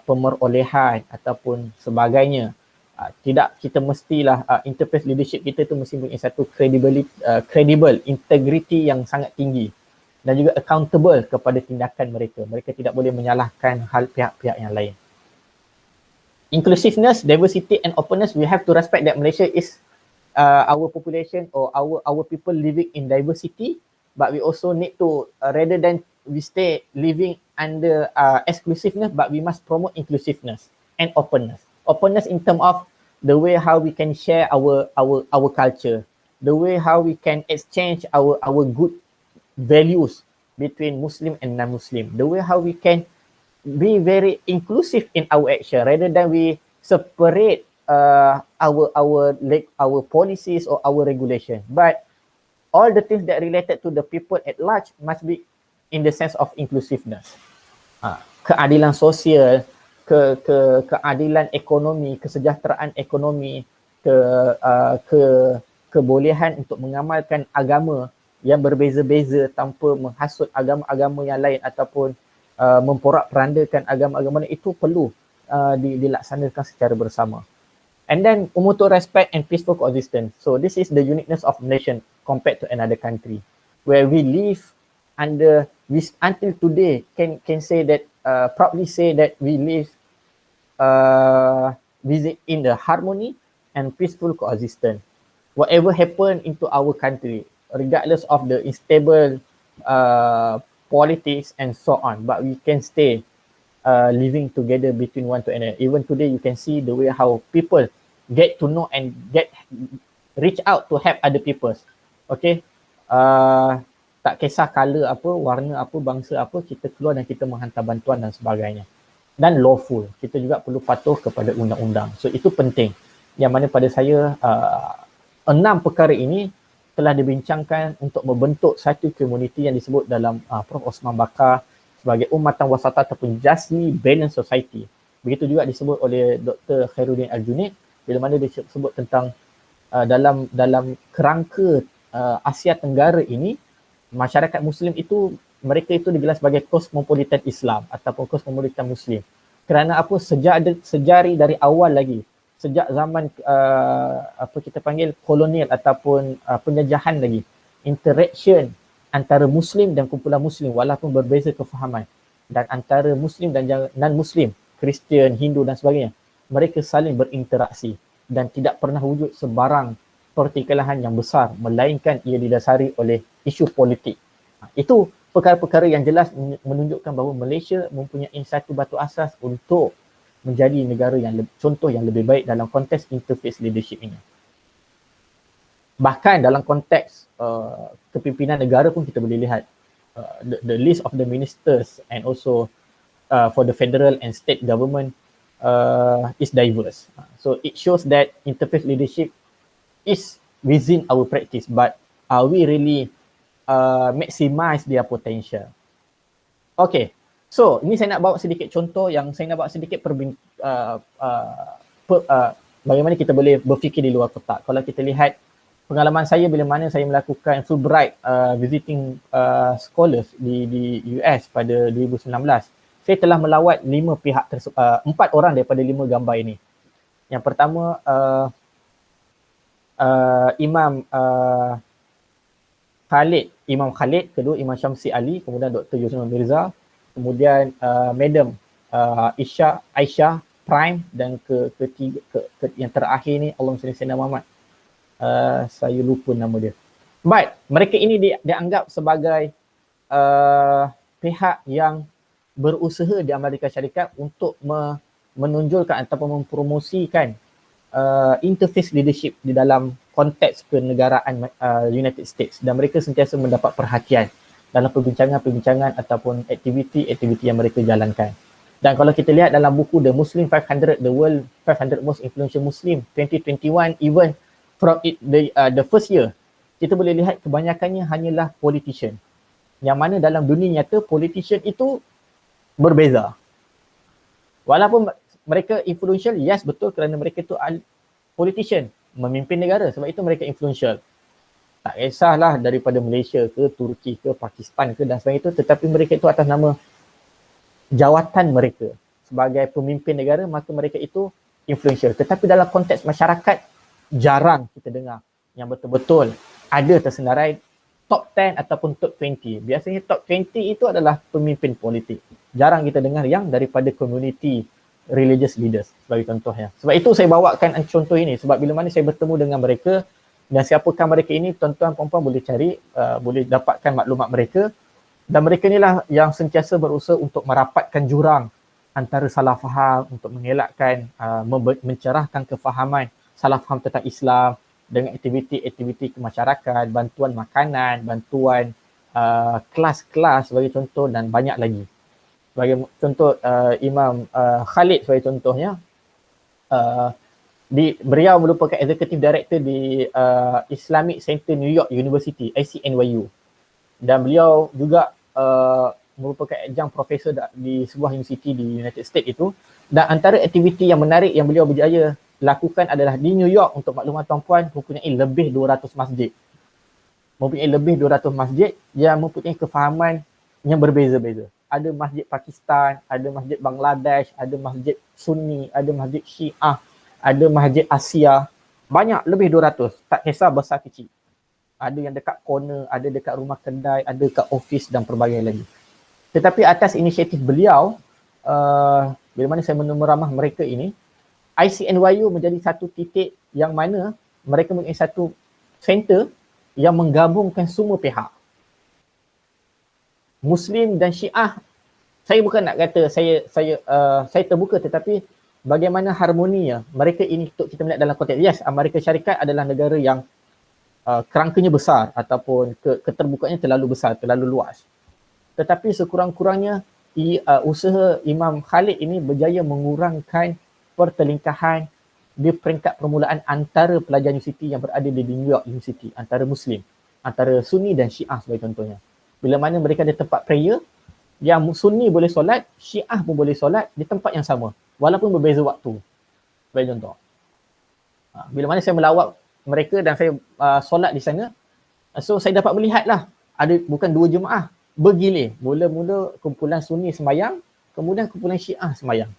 pemerolehan ataupun sebagainya. Tidak, kita mestilah interfaith leadership kita tu mesti punya satu credible, integrity yang sangat tinggi dan juga accountable kepada tindakan mereka. Mereka tidak boleh menyalahkan hal pihak-pihak yang lain. Inclusiveness, diversity and openness, we have to respect that Malaysia is our population or our people living in diversity, but we also need to rather than we stay living under exclusiveness, but we must promote inclusiveness and openness. Openness in terms of the way how we can share our culture, the way how we can exchange our good values between Muslim and non-Muslim, the way how we can be very inclusive in our action rather than we separate our policies or our regulation. But all the things that related to the people at large must be in the sense of inclusiveness. Keadilan sosial, keadilan ekonomi, kesejahteraan ekonomi, kebolehan untuk mengamalkan agama yang berbeza-beza tanpa menghasut agama-agama yang lain ataupun memporak-perandakan agama-agama lain, itu perlu dilaksanakan secara bersama. And then mutual respect and peaceful coexistence. So this is the uniqueness of nation compared to another country, where we live under, we until today can say that proudly say that we live in the harmony and peaceful coexistence. Whatever happen into our country, regardless of the unstable politics and so on, but we can stay living together between one to another. Even today, you can see the way how people get to know and reach out to help other people. Okay, tak kisah color apa, warna apa, bangsa apa, kita keluar dan kita menghantar bantuan dan sebagainya. Dan lawful, kita juga perlu patuh kepada undang-undang. So itu penting. Yang mana pada saya 6 perkara ini telah dibincangkan untuk membentuk satu komuniti yang disebut dalam Prof. Osman Bakar sebagai ummatan wasata ataupun justly balanced society. Begitu juga disebut oleh Dr. Khairuddin Al-Junaid bila mana dia sebut tentang dalam kerangka Asia Tenggara ini, masyarakat Muslim itu mereka itu digelar sebagai kosmopolitan Islam ataupun kosmopolitan Muslim. Kerana apa? Sejari dari awal lagi, sejak zaman apa kita panggil kolonial ataupun penjajahan lagi, interaction antara Muslim dan kumpulan Muslim walaupun berbeza kefahaman, dan antara Muslim dan non-Muslim, Kristian, Hindu dan sebagainya, mereka saling berinteraksi dan tidak pernah wujud sebarang pertikaian yang besar melainkan ia didasari oleh isu politik. Itu perkara-perkara yang jelas menunjukkan bahawa Malaysia mempunyai satu batu asas untuk menjadi negara yang contoh yang lebih baik dalam konteks interface leadership ini. Bahkan dalam konteks kepimpinan negara pun kita boleh lihat the list of the ministers and also for the federal and state government is diverse. So it shows that interface leadership is within our practice, but are we really maximize their potential? Okay, so ini saya nak bawa sedikit contoh, yang saya nak bawa sedikit bagaimana kita boleh berfikir di luar kotak. Kalau kita lihat pengalaman saya bila mana saya melakukan Fulbright visiting scholars di US pada 2019, saya telah melawat 4 orang daripada 5 gambar ini. Yang pertama Imam Khalid, kedua Imam Syamsi Ali, kemudian Dr. Yusman Mirza, kemudian Madam Aisyah Prime, dan ketiga yang terakhir ni Allahumma salli ala Muhammad, saya lupa nama dia. But mereka ini dianggap sebagai pihak yang berusaha di Amerika Syarikat untuk menonjolkan ataupun mempromosikan interface leadership di dalam konteks kenegaraan United States, dan mereka sentiasa mendapat perhatian dalam perbincangan-perbincangan ataupun aktiviti-aktiviti yang mereka jalankan. Dan kalau kita lihat dalam buku The Muslim 500, The World 500 Most Influential Muslim 2021, even from the first year, kita boleh lihat kebanyakannya hanyalah politician. Yang mana dalam dunia nyata politician itu berbeza. Walaupun mereka influential, yes betul, kerana mereka itu politician, memimpin negara, sebab itu mereka influential. Tak kisahlah daripada Malaysia ke Turki ke Pakistan ke dan sebagainya itu, tetapi mereka itu atas nama jawatan mereka sebagai pemimpin negara, maka mereka itu influential. Tetapi dalam konteks masyarakat, jarang kita dengar yang betul-betul ada tersenarai top 10 ataupun top 20. Biasanya top 20 itu adalah pemimpin politik. Jarang kita dengar yang daripada community religious leaders sebagai contohnya. Sebab itu saya bawakan contoh ini, sebab bila mana saya bertemu dengan mereka dan siapakah mereka ini, tuan-tuan puan-puan boleh cari, boleh dapatkan maklumat mereka, dan mereka inilah yang sentiasa berusaha untuk merapatkan jurang antara salah faham, untuk mengelakkan, mencerahkan kefahaman salah faham tentang Islam dengan aktiviti-aktiviti kemasyarakat, bantuan makanan, bantuan kelas-kelas sebagai contoh, dan banyak lagi. Sebagai contoh Imam Khalid sebagai contohnya, beliau merupakan executive director di Islamic Center New York University, ICNYU, dan beliau juga merupakan adjunct professor di sebuah universiti di United States itu. Dan antara aktiviti yang menarik yang beliau berjaya lakukan adalah di New York, untuk maklumat tuan-puan, mempunyai lebih 200 masjid. Mempunyai lebih 200 masjid yang mempunyai kefahaman yang berbeza-beza. Ada masjid Pakistan, ada masjid Bangladesh, ada masjid Sunni, ada masjid Syiah, ada masjid Asia. Banyak, lebih 200. Tak kisah besar kecil. Ada yang dekat corner, ada dekat rumah kedai, ada dekat office dan pelbagai lagi. Tetapi atas inisiatif beliau, bila mana saya meneramah mereka ini, ICNYU menjadi satu titik yang mana mereka mempunyai satu center yang menggabungkan semua pihak. Muslim dan Syiah, saya bukan nak kata saya terbuka, tetapi bagaimana harmoninya mereka ini untuk kita melihat dalam konteks. Yes, Amerika Syarikat adalah negara yang kerangkanya besar ataupun keterbukaannya terlalu besar, terlalu luas. Tetapi sekurang-kurangnya usaha Imam Khalid ini berjaya mengurangkan pertelingkahan di peringkat permulaan antara pelajar universiti yang berada di New York University, antara Muslim, antara Sunni dan Syiah sebagai contohnya. Bila mana mereka ada tempat prayer, yang Sunni boleh solat, Syiah pun boleh solat di tempat yang sama, walaupun berbeza waktu. Sebagai contoh. Bila mana saya melawat mereka dan saya solat di sana, so saya dapat melihatlah, ada bukan 2 jemaah, bergilir. Mula-mula kumpulan Sunni sembahyang, kemudian kumpulan Syiah sembahyang.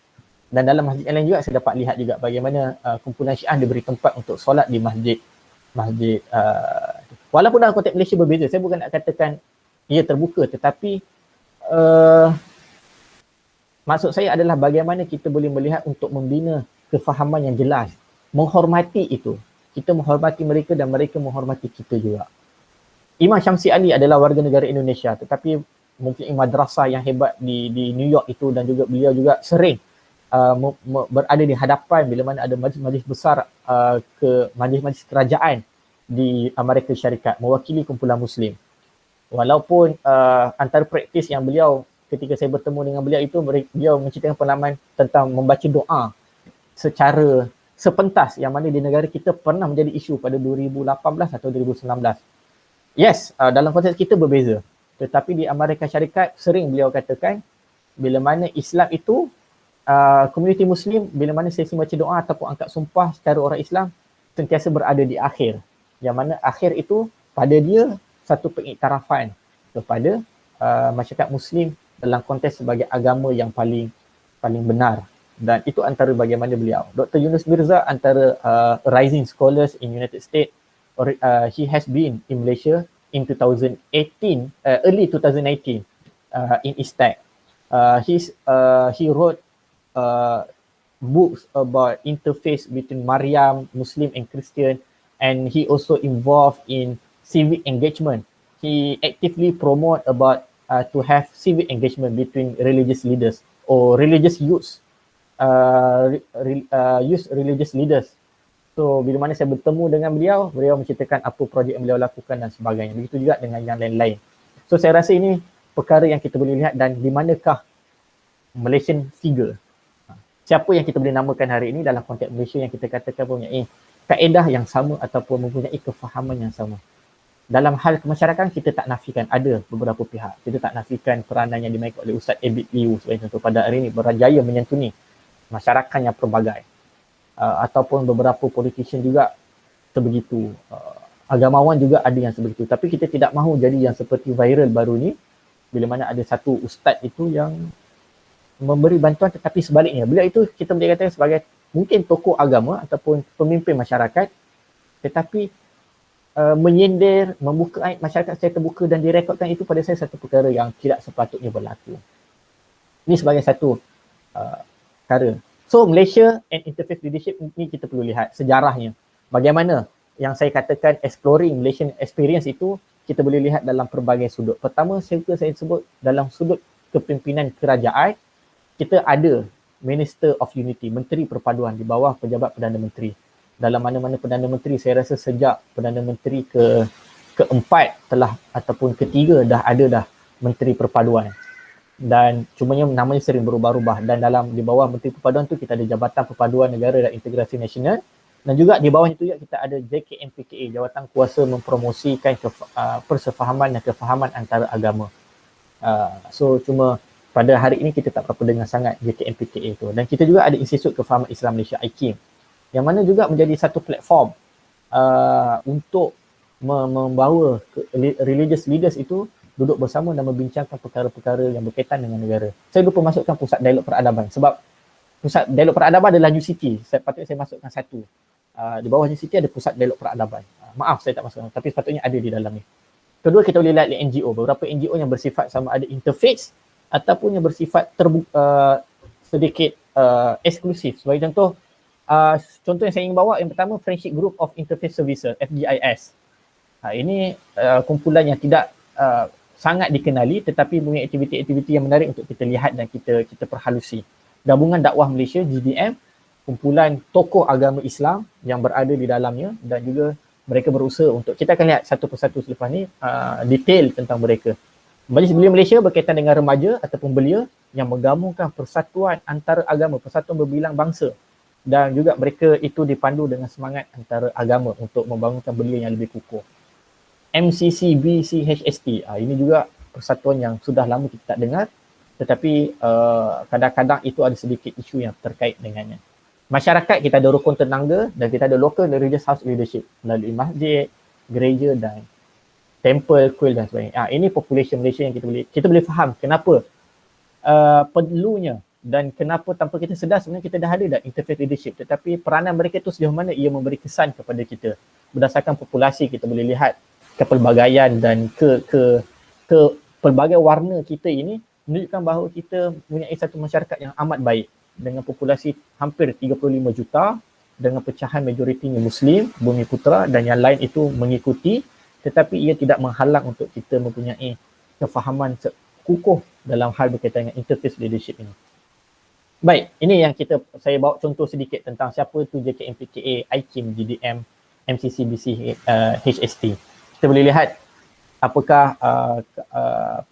Dan dalam masjid yang lain juga saya dapat lihat juga bagaimana kumpulan Syiah diberi tempat untuk solat di masjid walaupun dalam konteks Malaysia berbeza. Saya bukan nak katakan ia terbuka, tetapi maksud saya adalah bagaimana kita boleh melihat untuk membina kefahaman yang jelas, menghormati itu. Kita menghormati mereka dan mereka menghormati kita juga. Imam Syamsi Ali adalah warga negara Indonesia, tetapi mungkin madrasah yang hebat di New York itu, dan juga beliau juga sering berada di hadapan bila mana ada majlis-majlis besar ke majlis-majlis kerajaan di Amerika Syarikat mewakili kumpulan Muslim. Walaupun antara praktis yang beliau ketika saya bertemu dengan beliau itu, beliau menceritakan pengalaman tentang membaca doa secara sepentas yang mana di negara kita pernah menjadi isu pada 2018 atau 2019. Yes, dalam konteks kita berbeza. Tetapi di Amerika Syarikat sering beliau katakan bila mana Islam itu komuniti Muslim, bila mana sesi baca doa ataupun angkat sumpah secara orang Islam sentiasa berada di akhir. Yang mana akhir itu pada dia satu pengiktirafan kepada masyarakat Muslim dalam konteks sebagai agama yang paling benar. Dan itu antara bagaimana beliau. Dr. Yunus Mirza antara rising scholars in United States. He has been in Malaysia in 2018, early 2018 in ISTAC. He wrote books about interface between Maryam, Muslim and Christian, and he also involved in civic engagement. He actively promote about to have civic engagement between religious leaders or religious youths, religious leaders. So bila mana saya bertemu dengan beliau menceritakan apa projek yang beliau lakukan dan sebagainya. Begitu juga dengan yang lain-lain. So saya rasa ini perkara yang kita boleh lihat, dan di manakah Malaysian figure, siapa yang kita boleh namakan hari ini dalam konteks Malaysia yang kita katakan mempunyai kaedah yang sama ataupun mempunyai kefahaman yang sama. Dalam hal kemasyarakatan kita tak nafikan ada beberapa pihak. Kita tak nafikan peranan yang dimainkan oleh Ustaz Abid Liu sebagai contoh pada hari ini berjaya menyantuni masyarakat yang pelbagai. Ataupun beberapa politician juga sebegitu. Agamawan juga ada yang sebegitu. Tapi kita tidak mahu jadi yang seperti viral baru ni bila mana ada satu ustaz itu yang memberi bantuan, tetapi sebaliknya. Beliau itu kita boleh katakan sebagai mungkin tokoh agama ataupun pemimpin masyarakat, tetapi menyindir, membuka aib masyarakat secara terbuka dan direkodkan, itu pada saya satu perkara yang tidak sepatutnya berlaku. Ini sebagai satu perkara. So Malaysia and interfaith leadership ni kita perlu lihat sejarahnya. Bagaimana yang saya katakan exploring Malaysian experience itu kita boleh lihat dalam pelbagai sudut. Pertama saya sebut dalam sudut kepimpinan kerajaan, kita ada Minister of Unity, Menteri Perpaduan di bawah pejabat Perdana Menteri. Dalam mana-mana Perdana Menteri, saya rasa sejak Perdana Menteri keempat telah ataupun ketiga dah ada Menteri Perpaduan. Dan cumanya namanya sering berubah-ubah, dan di bawah Menteri Perpaduan tu kita ada Jabatan Perpaduan Negara dan Integrasi Nasional, dan juga di bawahnya tu juga kita ada JKMPKA, Jawatan Kuasa Mempromosikan Persefahaman dan Kefahaman Antara Agama. So cuma pada hari ini kita tak berapa dengar sangat JKMPKA itu. Dan kita juga ada Institut Kefahaman Islam Malaysia, IKIM, yang mana juga menjadi satu platform untuk membawa religious leaders itu duduk bersama dan membincangkan perkara-perkara yang berkaitan dengan negara. Saya lupa masukkan Pusat Dialog Peradaban sebab Pusat Dialog Peradaban adalah UCT. Patutnya saya masukkan satu. Di bawah UCT ada Pusat Dialog Peradaban. Maaf saya tak masukkan, tapi sepatutnya ada di dalamnya. Kedua, kita boleh lihat NGO. Beberapa NGO yang bersifat sama ada interface ataupun yang bersifat sedikit eksklusif. Sebagai contoh, contoh yang saya ingin bawa, yang pertama Friendship Group of Interfaith Services, FGIS. Ini kumpulan yang tidak sangat dikenali tetapi punya aktiviti-aktiviti yang menarik untuk kita lihat dan kita perhalusi. Gabungan Dakwah Malaysia, GDM, kumpulan tokoh agama Islam yang berada di dalamnya, dan juga mereka berusaha untuk, kita akan lihat satu persatu selepas ni detail tentang mereka. Majlis Belia Malaysia berkaitan dengan remaja ataupun belia yang menggabungkan persatuan antara agama, persatuan berbilang bangsa, dan juga mereka itu dipandu dengan semangat antara agama untuk membangunkan belia yang lebih kukuh. MCCBCHST, ini juga persatuan yang sudah lama kita tak dengar, tetapi kadang-kadang itu ada sedikit isu yang terkait dengannya. Masyarakat, kita ada rukun tetangga dan kita ada local religious house leadership melalui masjid, gereja dan temple, kuil dan sebagainya. Ini population Malaysia yang kita boleh faham kenapa perlunya dan kenapa tanpa kita sedar sebenarnya kita dah ada dah interfaith leadership, tetapi peranan mereka itu sejauh mana ia memberi kesan kepada kita. Berdasarkan populasi kita boleh lihat kepelbagaian dan ke pelbagai warna kita ini menunjukkan bahawa kita mempunyai satu masyarakat yang amat baik dengan populasi hampir 35 juta dengan pecahan majoritinya Muslim, Bumi Putera dan yang lain itu mengikuti, tetapi ia tidak menghalang untuk kita mempunyai kefahaman kukuh dalam hal berkaitan dengan interfaith leadership ini. Baik, ini yang saya bawa contoh sedikit tentang siapa tu JKMPKA, IKIM, GDM, MCC, BC, HST. Kita boleh lihat apakah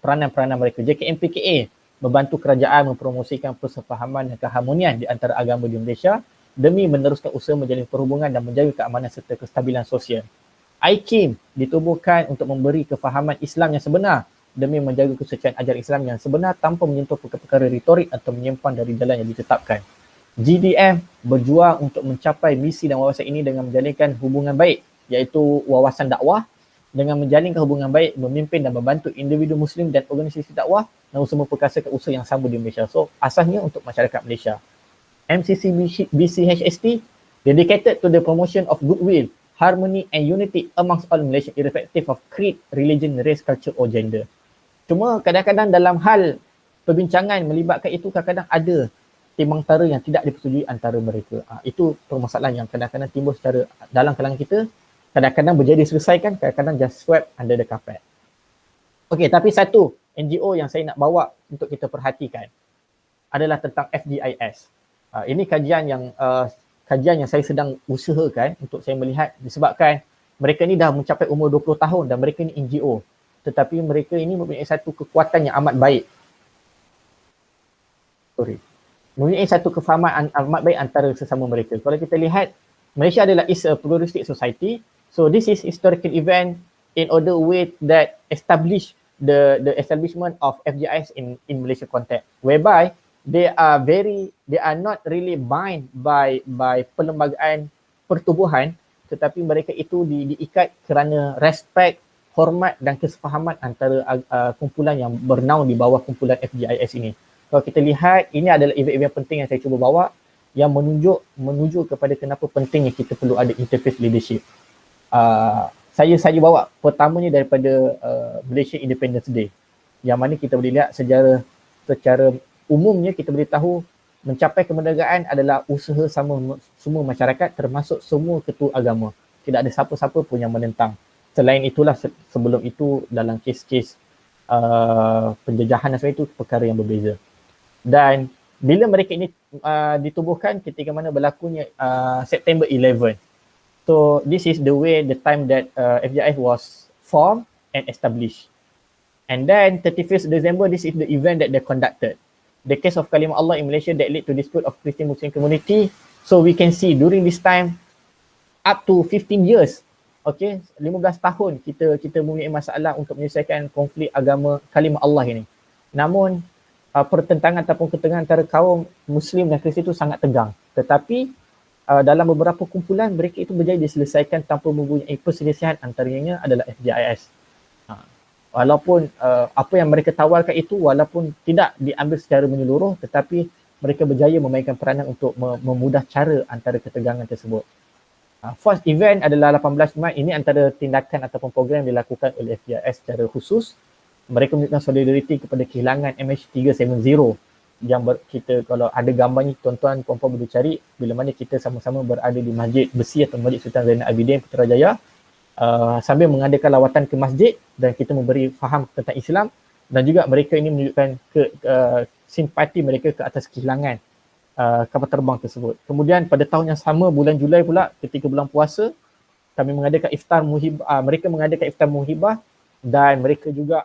peranan-peranan mereka. JKMPKA membantu kerajaan mempromosikan persefahaman dan keharmonian di antara agama di Malaysia demi meneruskan usaha menjalin perhubungan dan menjaga keamanan serta kestabilan sosial. IKIM ditubuhkan untuk memberi kefahaman Islam yang sebenar demi menjaga kesucian ajaran Islam yang sebenar tanpa menyentuh perkara-perkara retorik atau menyimpang dari jalan yang ditetapkan. GDM berjuang untuk mencapai misi dan wawasan ini dengan menjalinkan hubungan baik, iaitu wawasan dakwah, dengan menjalinkan hubungan baik, memimpin dan membantu individu Muslim dan organisasi dakwah dan usaha memperkasakan usaha yang sama di Malaysia. So, asasnya untuk masyarakat Malaysia. MCC BCHST dedicated to the promotion of goodwill, harmony and unity amongst all Malaysians irrespective of creed, religion, race, culture or gender. Cuma kadang-kadang dalam hal perbincangan melibatkan itu kadang-kadang ada timbang tara yang tidak dipersetujui antara mereka. Itu permasalahan yang kadang-kadang timbul secara dalam kalangan kita, kadang-kadang berjaya diselesaikan, kadang-kadang just swept under the carpet. Okey, tapi satu NGO yang saya nak bawa untuk kita perhatikan adalah tentang FDIS. Ini kajian yang saya sedang usahakan untuk saya melihat disebabkan mereka ni dah mencapai umur 20 tahun dan mereka ni NGO. Tetapi mereka ini mempunyai satu kekuatan yang amat baik. Mempunyai satu kefahaman amat baik antara sesama mereka. Kalau kita lihat, Malaysia adalah is a pluralistic society. So this is historical event in order way that establish the establishment of FDIS in Malaysia context, whereby they are not really bind by perlembagaan pertubuhan, tetapi mereka itu diikat kerana respect, hormat dan kesefahaman antara kumpulan yang bernaung di bawah kumpulan FDIS ini. Kalau kita lihat, ini adalah event-event penting yang saya cuba bawa yang menuju kepada kenapa pentingnya kita perlu ada interfaith leadership. Saya bawa pertamanya daripada Malaysia Independence Day, yang mana kita boleh lihat secara umumnya kita boleh tahu mencapai kemerdekaan adalah usaha semua masyarakat termasuk semua ketua agama. Tidak ada siapa-siapa pun yang menentang. Selain itulah sebelum itu dalam kes-kes penjajahan dan sebagainya itu perkara yang berbeza. Dan bila mereka ini ditubuhkan ketika mana berlakunya September 11. So this is the way, the time that FDIS was formed and established. And then 31st December, this is the event that they conducted. The case of Kalimah Allah in Malaysia that led to dispute of Christian Muslim community. So we can see during this time up to 15 years, okay, 15 tahun kita mempunyai masalah untuk menyelesaikan konflik agama Kalimah Allah ini. Namun pertentangan ataupun ketegangan antara kaum Muslim dan Kristian itu sangat tegang. Tetapi dalam beberapa kumpulan mereka itu berjaya diselesaikan tanpa mempunyai perselisihan, antaranya adalah FDIS. Walaupun apa yang mereka tawarkan itu walaupun tidak diambil secara menyeluruh, tetapi mereka berjaya memainkan peranan untuk memudah cara antara ketegangan tersebut. First event adalah 18 Mac. Ini antara tindakan ataupun program yang dilakukan oleh FDIS secara khusus. Mereka menunjukkan solidariti kepada kehilangan MH370 yang kita kalau ada gambarnya tuan-tuan puan-puan boleh cari bila mana kita sama-sama berada di Masjid Besi atau Masjid Sultan Zainal Abidin Putrajaya sambil mengadakan lawatan ke masjid dan kita memberi faham tentang Islam, dan juga mereka ini menunjukkan simpati mereka ke atas kehilangan kapal terbang tersebut. Kemudian pada tahun yang sama bulan Julai pula ketika bulan puasa kami mengadakan iftar muhibah, mereka mengadakan iftar muhibah dan mereka juga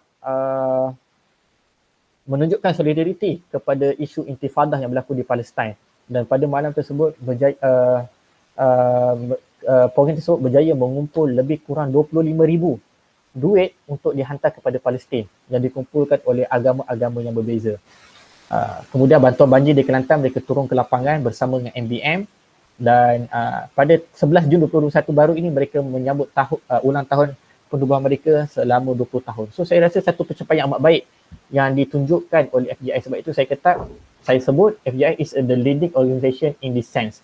menunjukkan solidariti kepada isu intifadah yang berlaku di Palestin, dan pada malam tersebut program tersebut berjaya mengumpul lebih kurang 25,000 duit untuk dihantar kepada Palestin yang dikumpulkan oleh agama-agama yang berbeza. Kemudian bantuan banjir di Kelantan, mereka turun ke lapangan bersama dengan MBM, dan pada 11 Jun 2021 baru ini mereka menyambut ulang tahun penubuhan mereka selama 20 tahun. So saya rasa satu pencapaian amat baik yang ditunjukkan oleh FDI. Sebab itu saya sebut FDI is the leading organisation in this sense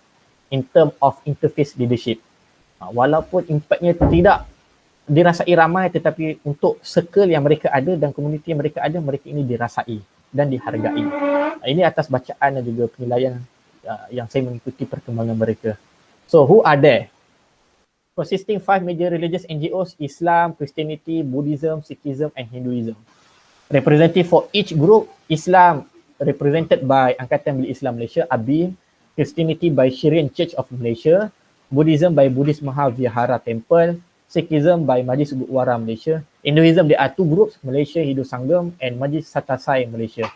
in term of interface leadership. Walaupun impaknya tidak dirasai ramai, tetapi untuk circle yang mereka ada dan komuniti yang mereka ada, mereka ini dirasai dan dihargai. Ini atas bacaan dan juga penilaian yang saya mengikuti perkembangan mereka. So who are there? Consisting 5 major religious NGOs: Islam, Christianity, Buddhism, Sikhism and Hinduism. Representative for each group: Islam represented by Angkatan Belia Islam Malaysia, ABIM; Christianity by Syrian Church of Malaysia; Buddhism by Buddhist Mahavihara Temple; Sikhism by Majlis Gurdwara Malaysia. Hinduism, there are 2 groups, Malaysia Hindu Sanggam and Majlis Satasai Malaysia.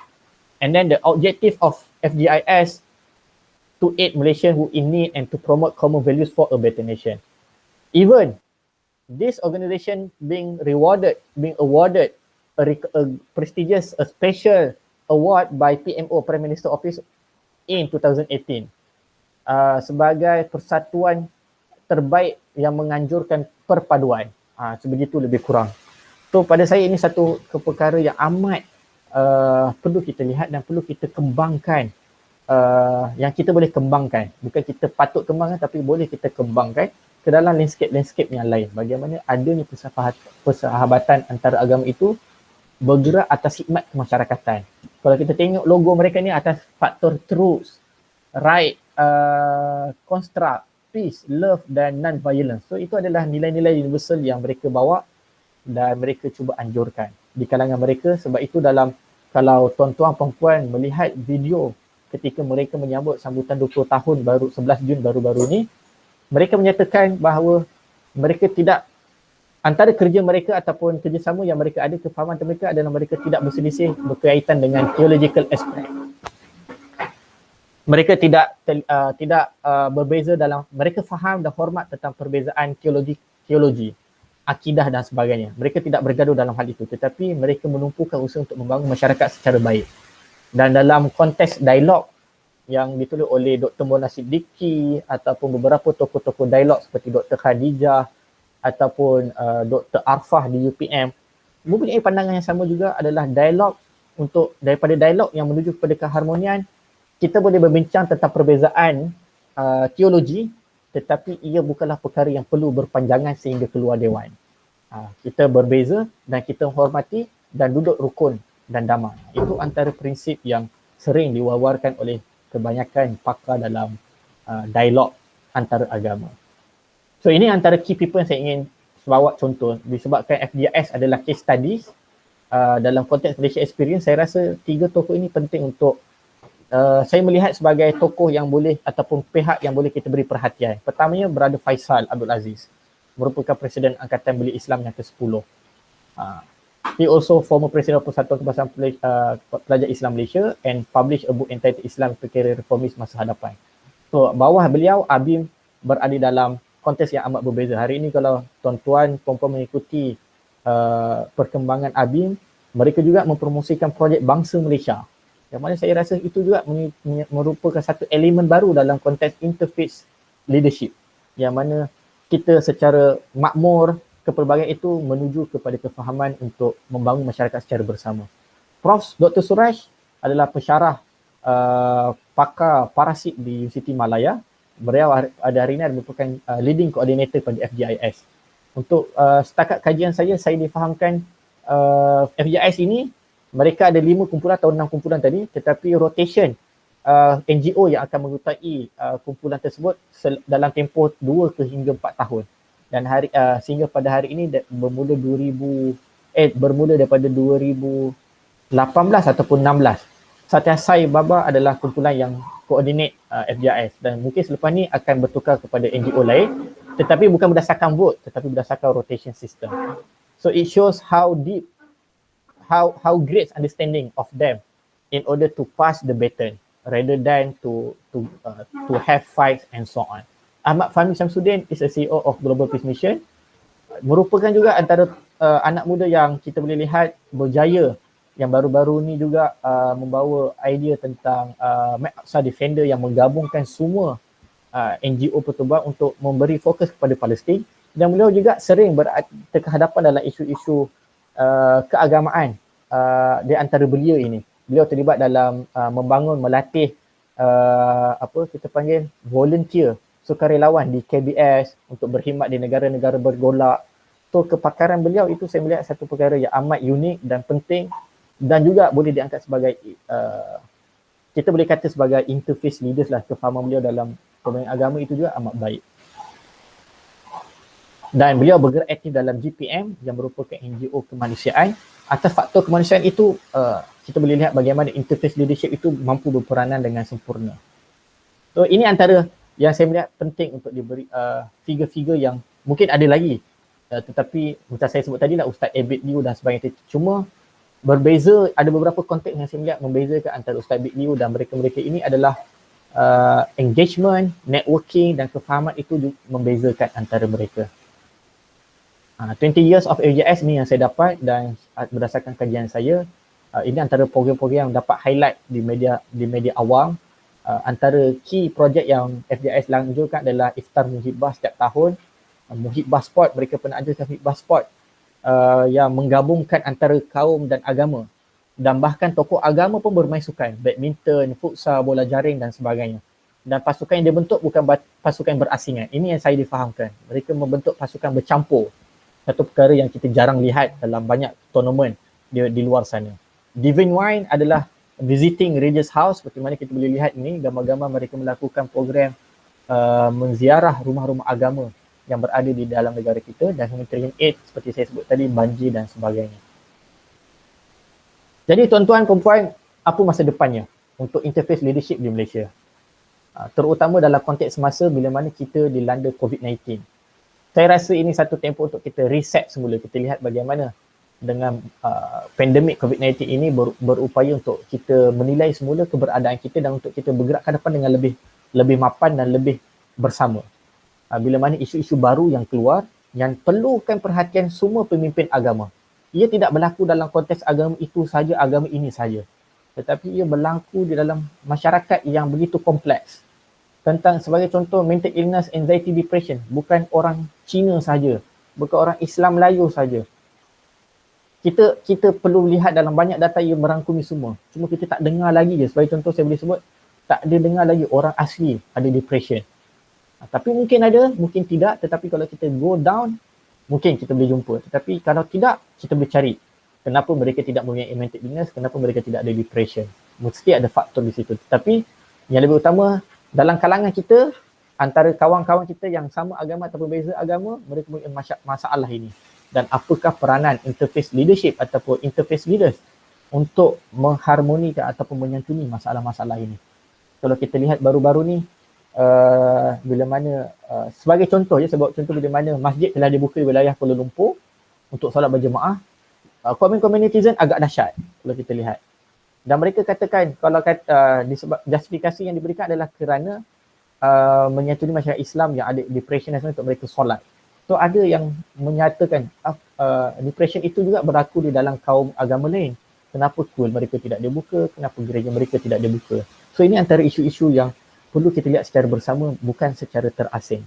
And then the objective of FDIS to aid Malaysians who in need and to promote common values for a better nation. Even this organization being awarded a prestigious, a special award by PMO, Prime Minister Office in 2018 sebagai persatuan terbaik yang menganjurkan perpaduan. Sebegitu lebih kurang. So pada saya ini satu perkara yang amat perlu kita lihat dan perlu kita kembangkan. Yang kita boleh kembangkan, bukan kita patut kembangkan tapi boleh kita kembangkan ke dalam landscape yang lain. Bagaimana adanya persahabatan antara agama itu bergerak atas khidmat kemasyarakatan. Kalau kita tengok logo mereka ni atas faktor truth, right, construct, peace, love dan non-violence. So itu adalah nilai-nilai universal yang mereka bawa dan mereka cuba anjurkan di kalangan mereka. Sebab itu kalau tuan-tuan perempuan melihat video ketika mereka menyambut sambutan 20 tahun baru 11 Jun baru-baru ni, mereka menyatakan bahawa mereka tidak, antara kerja mereka ataupun kerjasama yang mereka ada, kefahaman mereka adalah mereka tidak berselisih berkaitan dengan theological aspect. Mereka tidak berbeza dalam, mereka faham dan hormat tentang perbezaan teologi, akidah dan sebagainya. Mereka tidak bergaduh dalam hal itu, tetapi mereka menumpukan usaha untuk membangun masyarakat secara baik. Dan dalam konteks dialog yang ditulis oleh Dr. Mona Siddiqui ataupun beberapa tokoh-tokoh dialog seperti Dr. Khadijah ataupun Dr. Arfah di UPM, mempunyai pandangan yang sama juga, adalah dialog untuk daripada dialog yang menuju kepada keharmonian. Kita boleh berbincang tentang perbezaan teologi, tetapi ia bukanlah perkara yang perlu berpanjangan sehingga keluar dewan. Kita berbeza dan kita hormati dan duduk rukun dan damai. Itu antara prinsip yang sering diwawarkan oleh kebanyakan pakar dalam dialog antara agama. So ini antara key people yang saya ingin bawa contoh. Disebabkan FDIS adalah case studies dalam konteks Malaysia Experience, saya rasa 3 tokoh ini penting untuk saya melihat sebagai tokoh yang boleh ataupun pihak yang boleh kita beri perhatian. Pertamanya Brother Faisal Abdul Aziz, merupakan Presiden Angkatan Belia Islam yang ke-10. He also former President of Persatuan Kebangsaan Pelajar Islam Malaysia and published a book entitled Islam Perkara Reformis Masa Hadapan. So bawah beliau, ABIM berada dalam konteks yang amat berbeza. Hari ini kalau tuan-tuan perempuan mengikuti perkembangan ABIM, mereka juga mempromosikan projek Bangsa Malaysia. Yang mana saya rasa itu juga merupakan satu elemen baru dalam konteks interfaith leadership. Yang mana kita secara makmur, kepelbagaian itu menuju kepada kefahaman untuk membangun masyarakat secara bersama. Prof. Dr. Suraj adalah pensyarah pakar parasit di UCT Malaya. Beliau pada hari ini merupakan leading coordinator pada FDIS. Untuk setakat kajian saya difahamkan FDIS ini mereka ada 5 kumpulan atau 6 kumpulan tadi, tetapi rotation NGO yang akan mengikuti kumpulan tersebut dalam tempoh 2 hingga 4 tahun. Dan sehingga pada hari ini bermula daripada 2018 ataupun 16. Satyasai Baba adalah kumpulan yang koordinate FDIS dan mungkin selepas ni akan bertukar kepada NGO lain, tetapi bukan berdasarkan vote tetapi berdasarkan rotation system. So it shows how deep, how great understanding of them in order to pass the baton rather than to have fights and so on. Ahmad Fahmi Syamsuddin is a CEO of Global Peace Mission. Merupakan juga antara anak muda yang kita boleh lihat berjaya, yang baru-baru ni juga membawa idea tentang Al-Aqsa Defender yang menggabungkan semua NGO pertubuhan untuk memberi fokus kepada Palestin Dan beliau juga sering berhadapan dalam isu-isu keagamaan di antara belia ini. Beliau terlibat dalam membangun, melatih apa kita panggil volunteer, sukarelawan di KBS untuk berkhidmat di negara-negara bergolak. So kepakaran beliau itu saya melihat satu perkara yang amat unik dan penting, dan juga boleh diangkat sebagai kita boleh kata sebagai interface leaders lah. Kefahaman beliau dalam domain agama itu juga amat baik. Dan beliau bergerak aktif dalam GPM yang merupakan NGO kemanusiaan. Atas faktor kemanusiaan itu, kita boleh lihat bagaimana interface leadership itu mampu berperanan dengan sempurna. So ini antara yang saya melihat penting untuk diberi figure-figure yang mungkin ada lagi, tetapi macam saya sebut tadi lah, Ustaz Abid Liu dan sebagainya. Cuma berbeza, ada beberapa konteks yang saya melihat membezakan antara Ustaz Abid Liu dan mereka-mereka ini adalah engagement, networking dan kefahaman itu membezakan antara mereka. 20 years of AJS ni yang saya dapat, dan berdasarkan kajian saya, ini antara program-program yang dapat highlight di media awam. Antara key projek yang FJS lanjutkan adalah Iftar Muhibbah setiap tahun. Muhibbah Sport, mereka pernah adakan Muhibbah Sport yang menggabungkan antara kaum dan agama. Dan bahkan tokoh agama pun bermain sukan, badminton, futsal, bola jaring dan sebagainya. Dan pasukan yang dibentuk bukan pasukan berasingan. Ini yang saya difahamkan. Mereka membentuk pasukan bercampur. Satu perkara yang kita jarang lihat dalam banyak tournament di luar sana. Divine Wine adalah visiting religious house, seperti mana kita boleh lihat ini gambar-gambar mereka melakukan program menziarah rumah-rumah agama yang berada di dalam negara kita, dan humanitarian aid seperti saya sebut tadi, banjir dan sebagainya. Jadi tuan-tuan perempuan, apa masa depannya untuk interface leadership di Malaysia? Terutama dalam konteks semasa bila mana kita dilanda COVID-19. Saya rasa ini satu tempoh untuk kita reset semula. Kita lihat bagaimana dengan pandemik COVID-19 ini berupaya untuk kita menilai semula keberadaan kita dan untuk kita bergerak ke depan dengan lebih mapan dan lebih bersama. Bila mana isu-isu baru yang keluar yang perlukan perhatian semua pemimpin agama. Ia tidak berlaku dalam konteks agama itu saja, agama ini saja. Tetapi ia berlaku di dalam masyarakat yang begitu kompleks. Tentang sebagai contoh mental illness, anxiety, depression, bukan orang Cina saja, bukan orang Islam Melayu saja. Kita perlu lihat dalam banyak data yang merangkumi semua. Cuma kita tak dengar lagi je. Sebagai contoh saya boleh sebut, tak ada dengar lagi orang asli ada depression. Tapi mungkin ada, mungkin tidak. Tetapi kalau kita go down, mungkin kita boleh jumpa. Tetapi kalau tidak, kita boleh cari kenapa mereka tidak mempunyai mental illness, kenapa mereka tidak ada depression. Mesti ada faktor di situ. Tetapi yang lebih utama, dalam kalangan kita, antara kawan-kawan kita yang sama agama ataupun beza agama, mereka punya masalah ini. Dan apakah peranan interface leadership ataupun interface leaders untuk mengharmonikan ataupun menyantuni masalah-masalah ini. Kalau kita lihat baru-baru ni, bila mana, sebagai contoh je, saya bawa contoh bila mana masjid telah dibuka di wilayah Kuala Lumpur untuk solat berjemaah, komen-komen netizen agak dahsyat kalau kita lihat. Dan mereka katakan kalau justifikasi yang diberikan adalah kerana menyantuni masyarakat Islam yang ada depression dan sebagainya untuk mereka solat. So ada yang menyatakan depression itu juga berlaku di dalam kaum agama lain. Kenapa kuil mereka tidak dibuka, kenapa gereja mereka tidak dibuka. So ini antara isu-isu yang perlu kita lihat secara bersama, bukan secara terasing.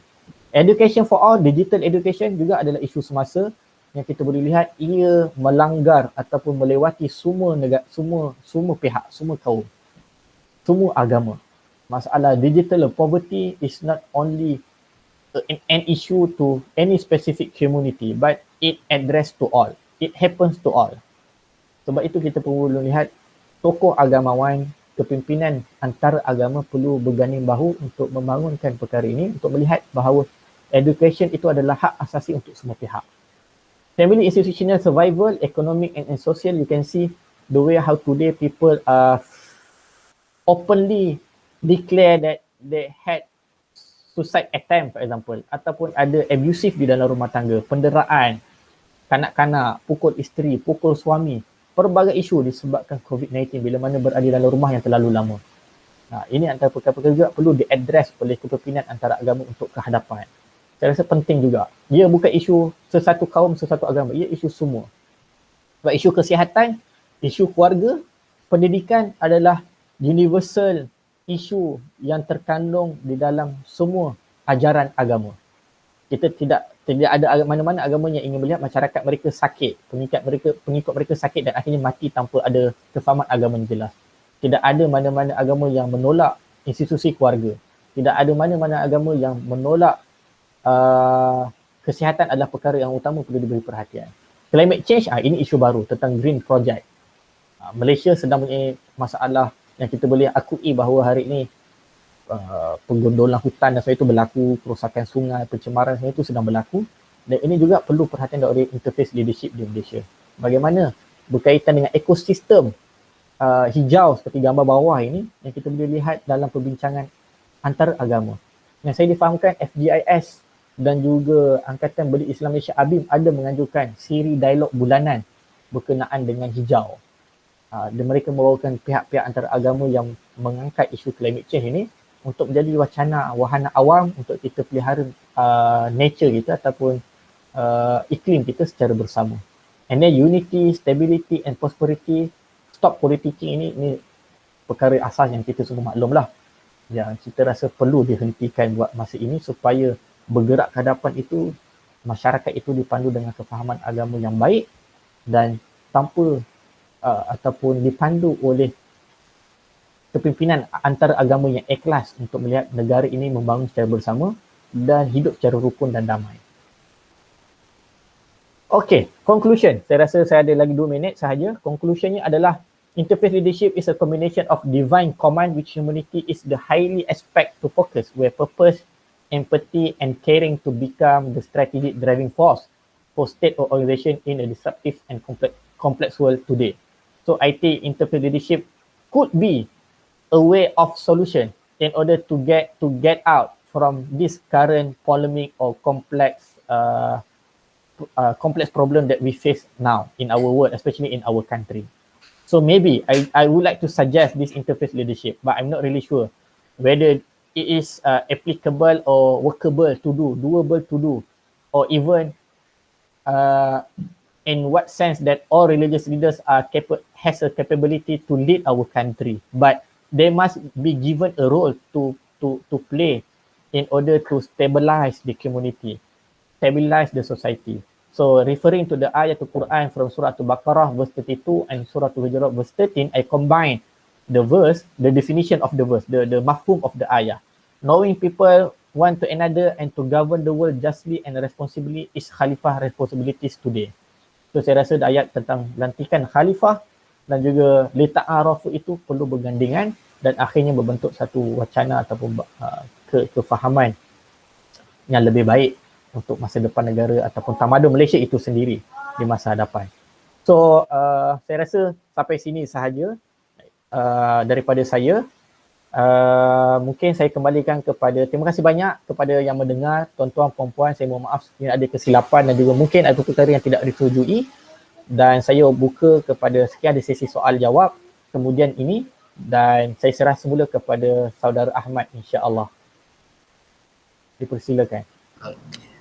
Education for all, digital education juga adalah isu semasa yang kita boleh lihat ia melanggar ataupun melewati semua negara, semua pihak, semua kaum, semua agama. Masalah digital poverty is not only an issue to any specific community, but it address to all. It happens to all. Sebab itu kita perlu lihat tokoh agamawan, kepimpinan antara agama perlu berganding bahu untuk membangunkan perkara ini, untuk melihat bahawa education itu adalah hak asasi untuk semua pihak. Family institutional survival, economic and social, you can see the way how today people openly declare that they had suicide attempt, for example, ataupun ada abusive di dalam rumah tangga, penderaan, kanak-kanak, pukul isteri, pukul suami, pelbagai isu disebabkan COVID-19 bila mana berada dalam rumah yang terlalu lama. Ini antara perkara-perkara juga perlu diadres oleh kepimpinan antara agama untuk kehadapan. Saya rasa penting juga. Ia bukan isu sesatu kaum, sesatu agama. Ia isu semua. Sebab isu kesihatan, isu keluarga, pendidikan adalah universal isu yang terkandung di dalam semua ajaran agama. Kita tidak ada mana-mana agama yang ingin melihat masyarakat mereka sakit, pengikut mereka sakit dan akhirnya mati tanpa ada kefahaman agama yang jelas. Tidak ada mana-mana agama yang menolak institusi keluarga. Tidak ada mana-mana agama yang menolak kesihatan adalah perkara yang utama perlu diberi perhatian. Climate change, ini isu baru tentang Green Project. Malaysia sedang mempunyai masalah yang kita boleh akui bahawa hari ini penggondolan hutan dan sebagainya itu berlaku, kerosakan sungai, pencemaran sebagainya itu sedang berlaku, dan ini juga perlu perhatian dari interface leadership di Malaysia. Bagaimana berkaitan dengan ekosistem hijau seperti gambar bawah ini yang kita boleh lihat dalam perbincangan antara agama. Yang saya difahamkan FGIS dan juga Angkatan Belit Islam Malaysia ABIM ada menganjurkan siri dialog bulanan berkenaan dengan hijau. Dan mereka membawakan pihak-pihak antara agama yang mengangkat isu climate change ini untuk menjadi wahana awam untuk kita pelihara nature kita ataupun iklim kita secara bersama. And then unity, stability and prosperity, stop politicking ini perkara asas yang kita semua maklumlah. Yang kita rasa perlu dihentikan buat masa ini supaya bergerak ke hadapan itu, masyarakat itu dipandu dengan kefahaman agama yang baik dan tanpa ataupun dipandu oleh kepimpinan antara agama yang ikhlas untuk melihat negara ini membangun secara bersama dan hidup secara rukun dan damai. Okay, conclusion. Saya rasa saya ada lagi 2 minit sahaja. Conclusionnya adalah interfaith leadership is a combination of divine command which humanity is the highly expect to focus, where purpose, empathy and caring to become the strategic driving force for state or organization in a disruptive and complex world today. So I think interfaith leadership could be a way of solution in order to get out from this current polemic or complex problem that we face now in our world, especially in our country. So maybe I would like to suggest this interfaith leadership, but I'm not really sure whether it is applicable or workable to do, doable to do, or even in what sense that all religious leaders has a capability to lead our country, but they must be given a role to play in order to stabilize the community, stabilize the society. So referring to the ayat Al-Quran from Surah Al-Baqarah verse 32 and Surah Al-Hujurat verse 13, I combine the verse, the definition of the verse, the mafhum of the ayah. Knowing people one to another and to govern the world justly and responsibly is Khalifah responsibilities today. So saya rasa ayat tentang lantikan Khalifah dan juga letak arafu itu perlu bergandingan dan akhirnya membentuk satu wacana ataupun kefahaman yang lebih baik untuk masa depan negara ataupun tamadun Malaysia itu sendiri di masa hadapan. So saya rasa sampai sini sahaja daripada saya. Mungkin saya kembalikan kepada, terima kasih banyak kepada yang mendengar, tuan-tuan, puan-puan. Saya mohon maaf jika ada kesilapan dan juga mungkin ada perkara yang tidak disetujui, dan saya buka kepada sekian ada sesi soal jawab kemudian ini, dan saya serah semula kepada saudara Ahmad, insya-Allah. Dipersilakan.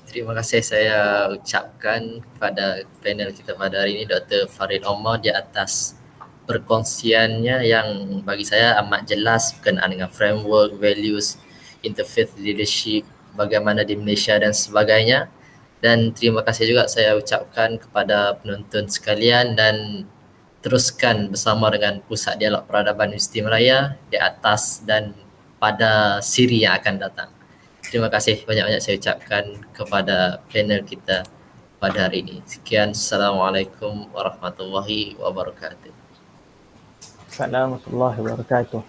Terima kasih saya ucapkan kepada panel kita pada hari ini, Dr. Farid Omar, di atas perkongsiannya yang bagi saya amat jelas berkenaan dengan framework, values, interfaith leadership, bagaimana di Malaysia dan sebagainya. Dan terima kasih juga saya ucapkan kepada penonton sekalian, dan teruskan bersama dengan Pusat Dialog Peradaban Universiti Malaya di atas dan pada siri yang akan datang. Terima kasih banyak-banyak saya ucapkan kepada panel kita pada hari ini. Sekian, Assalamualaikum warahmatullahi wabarakatuh. Assalamualaikum warahmatullahi wabarakatuh.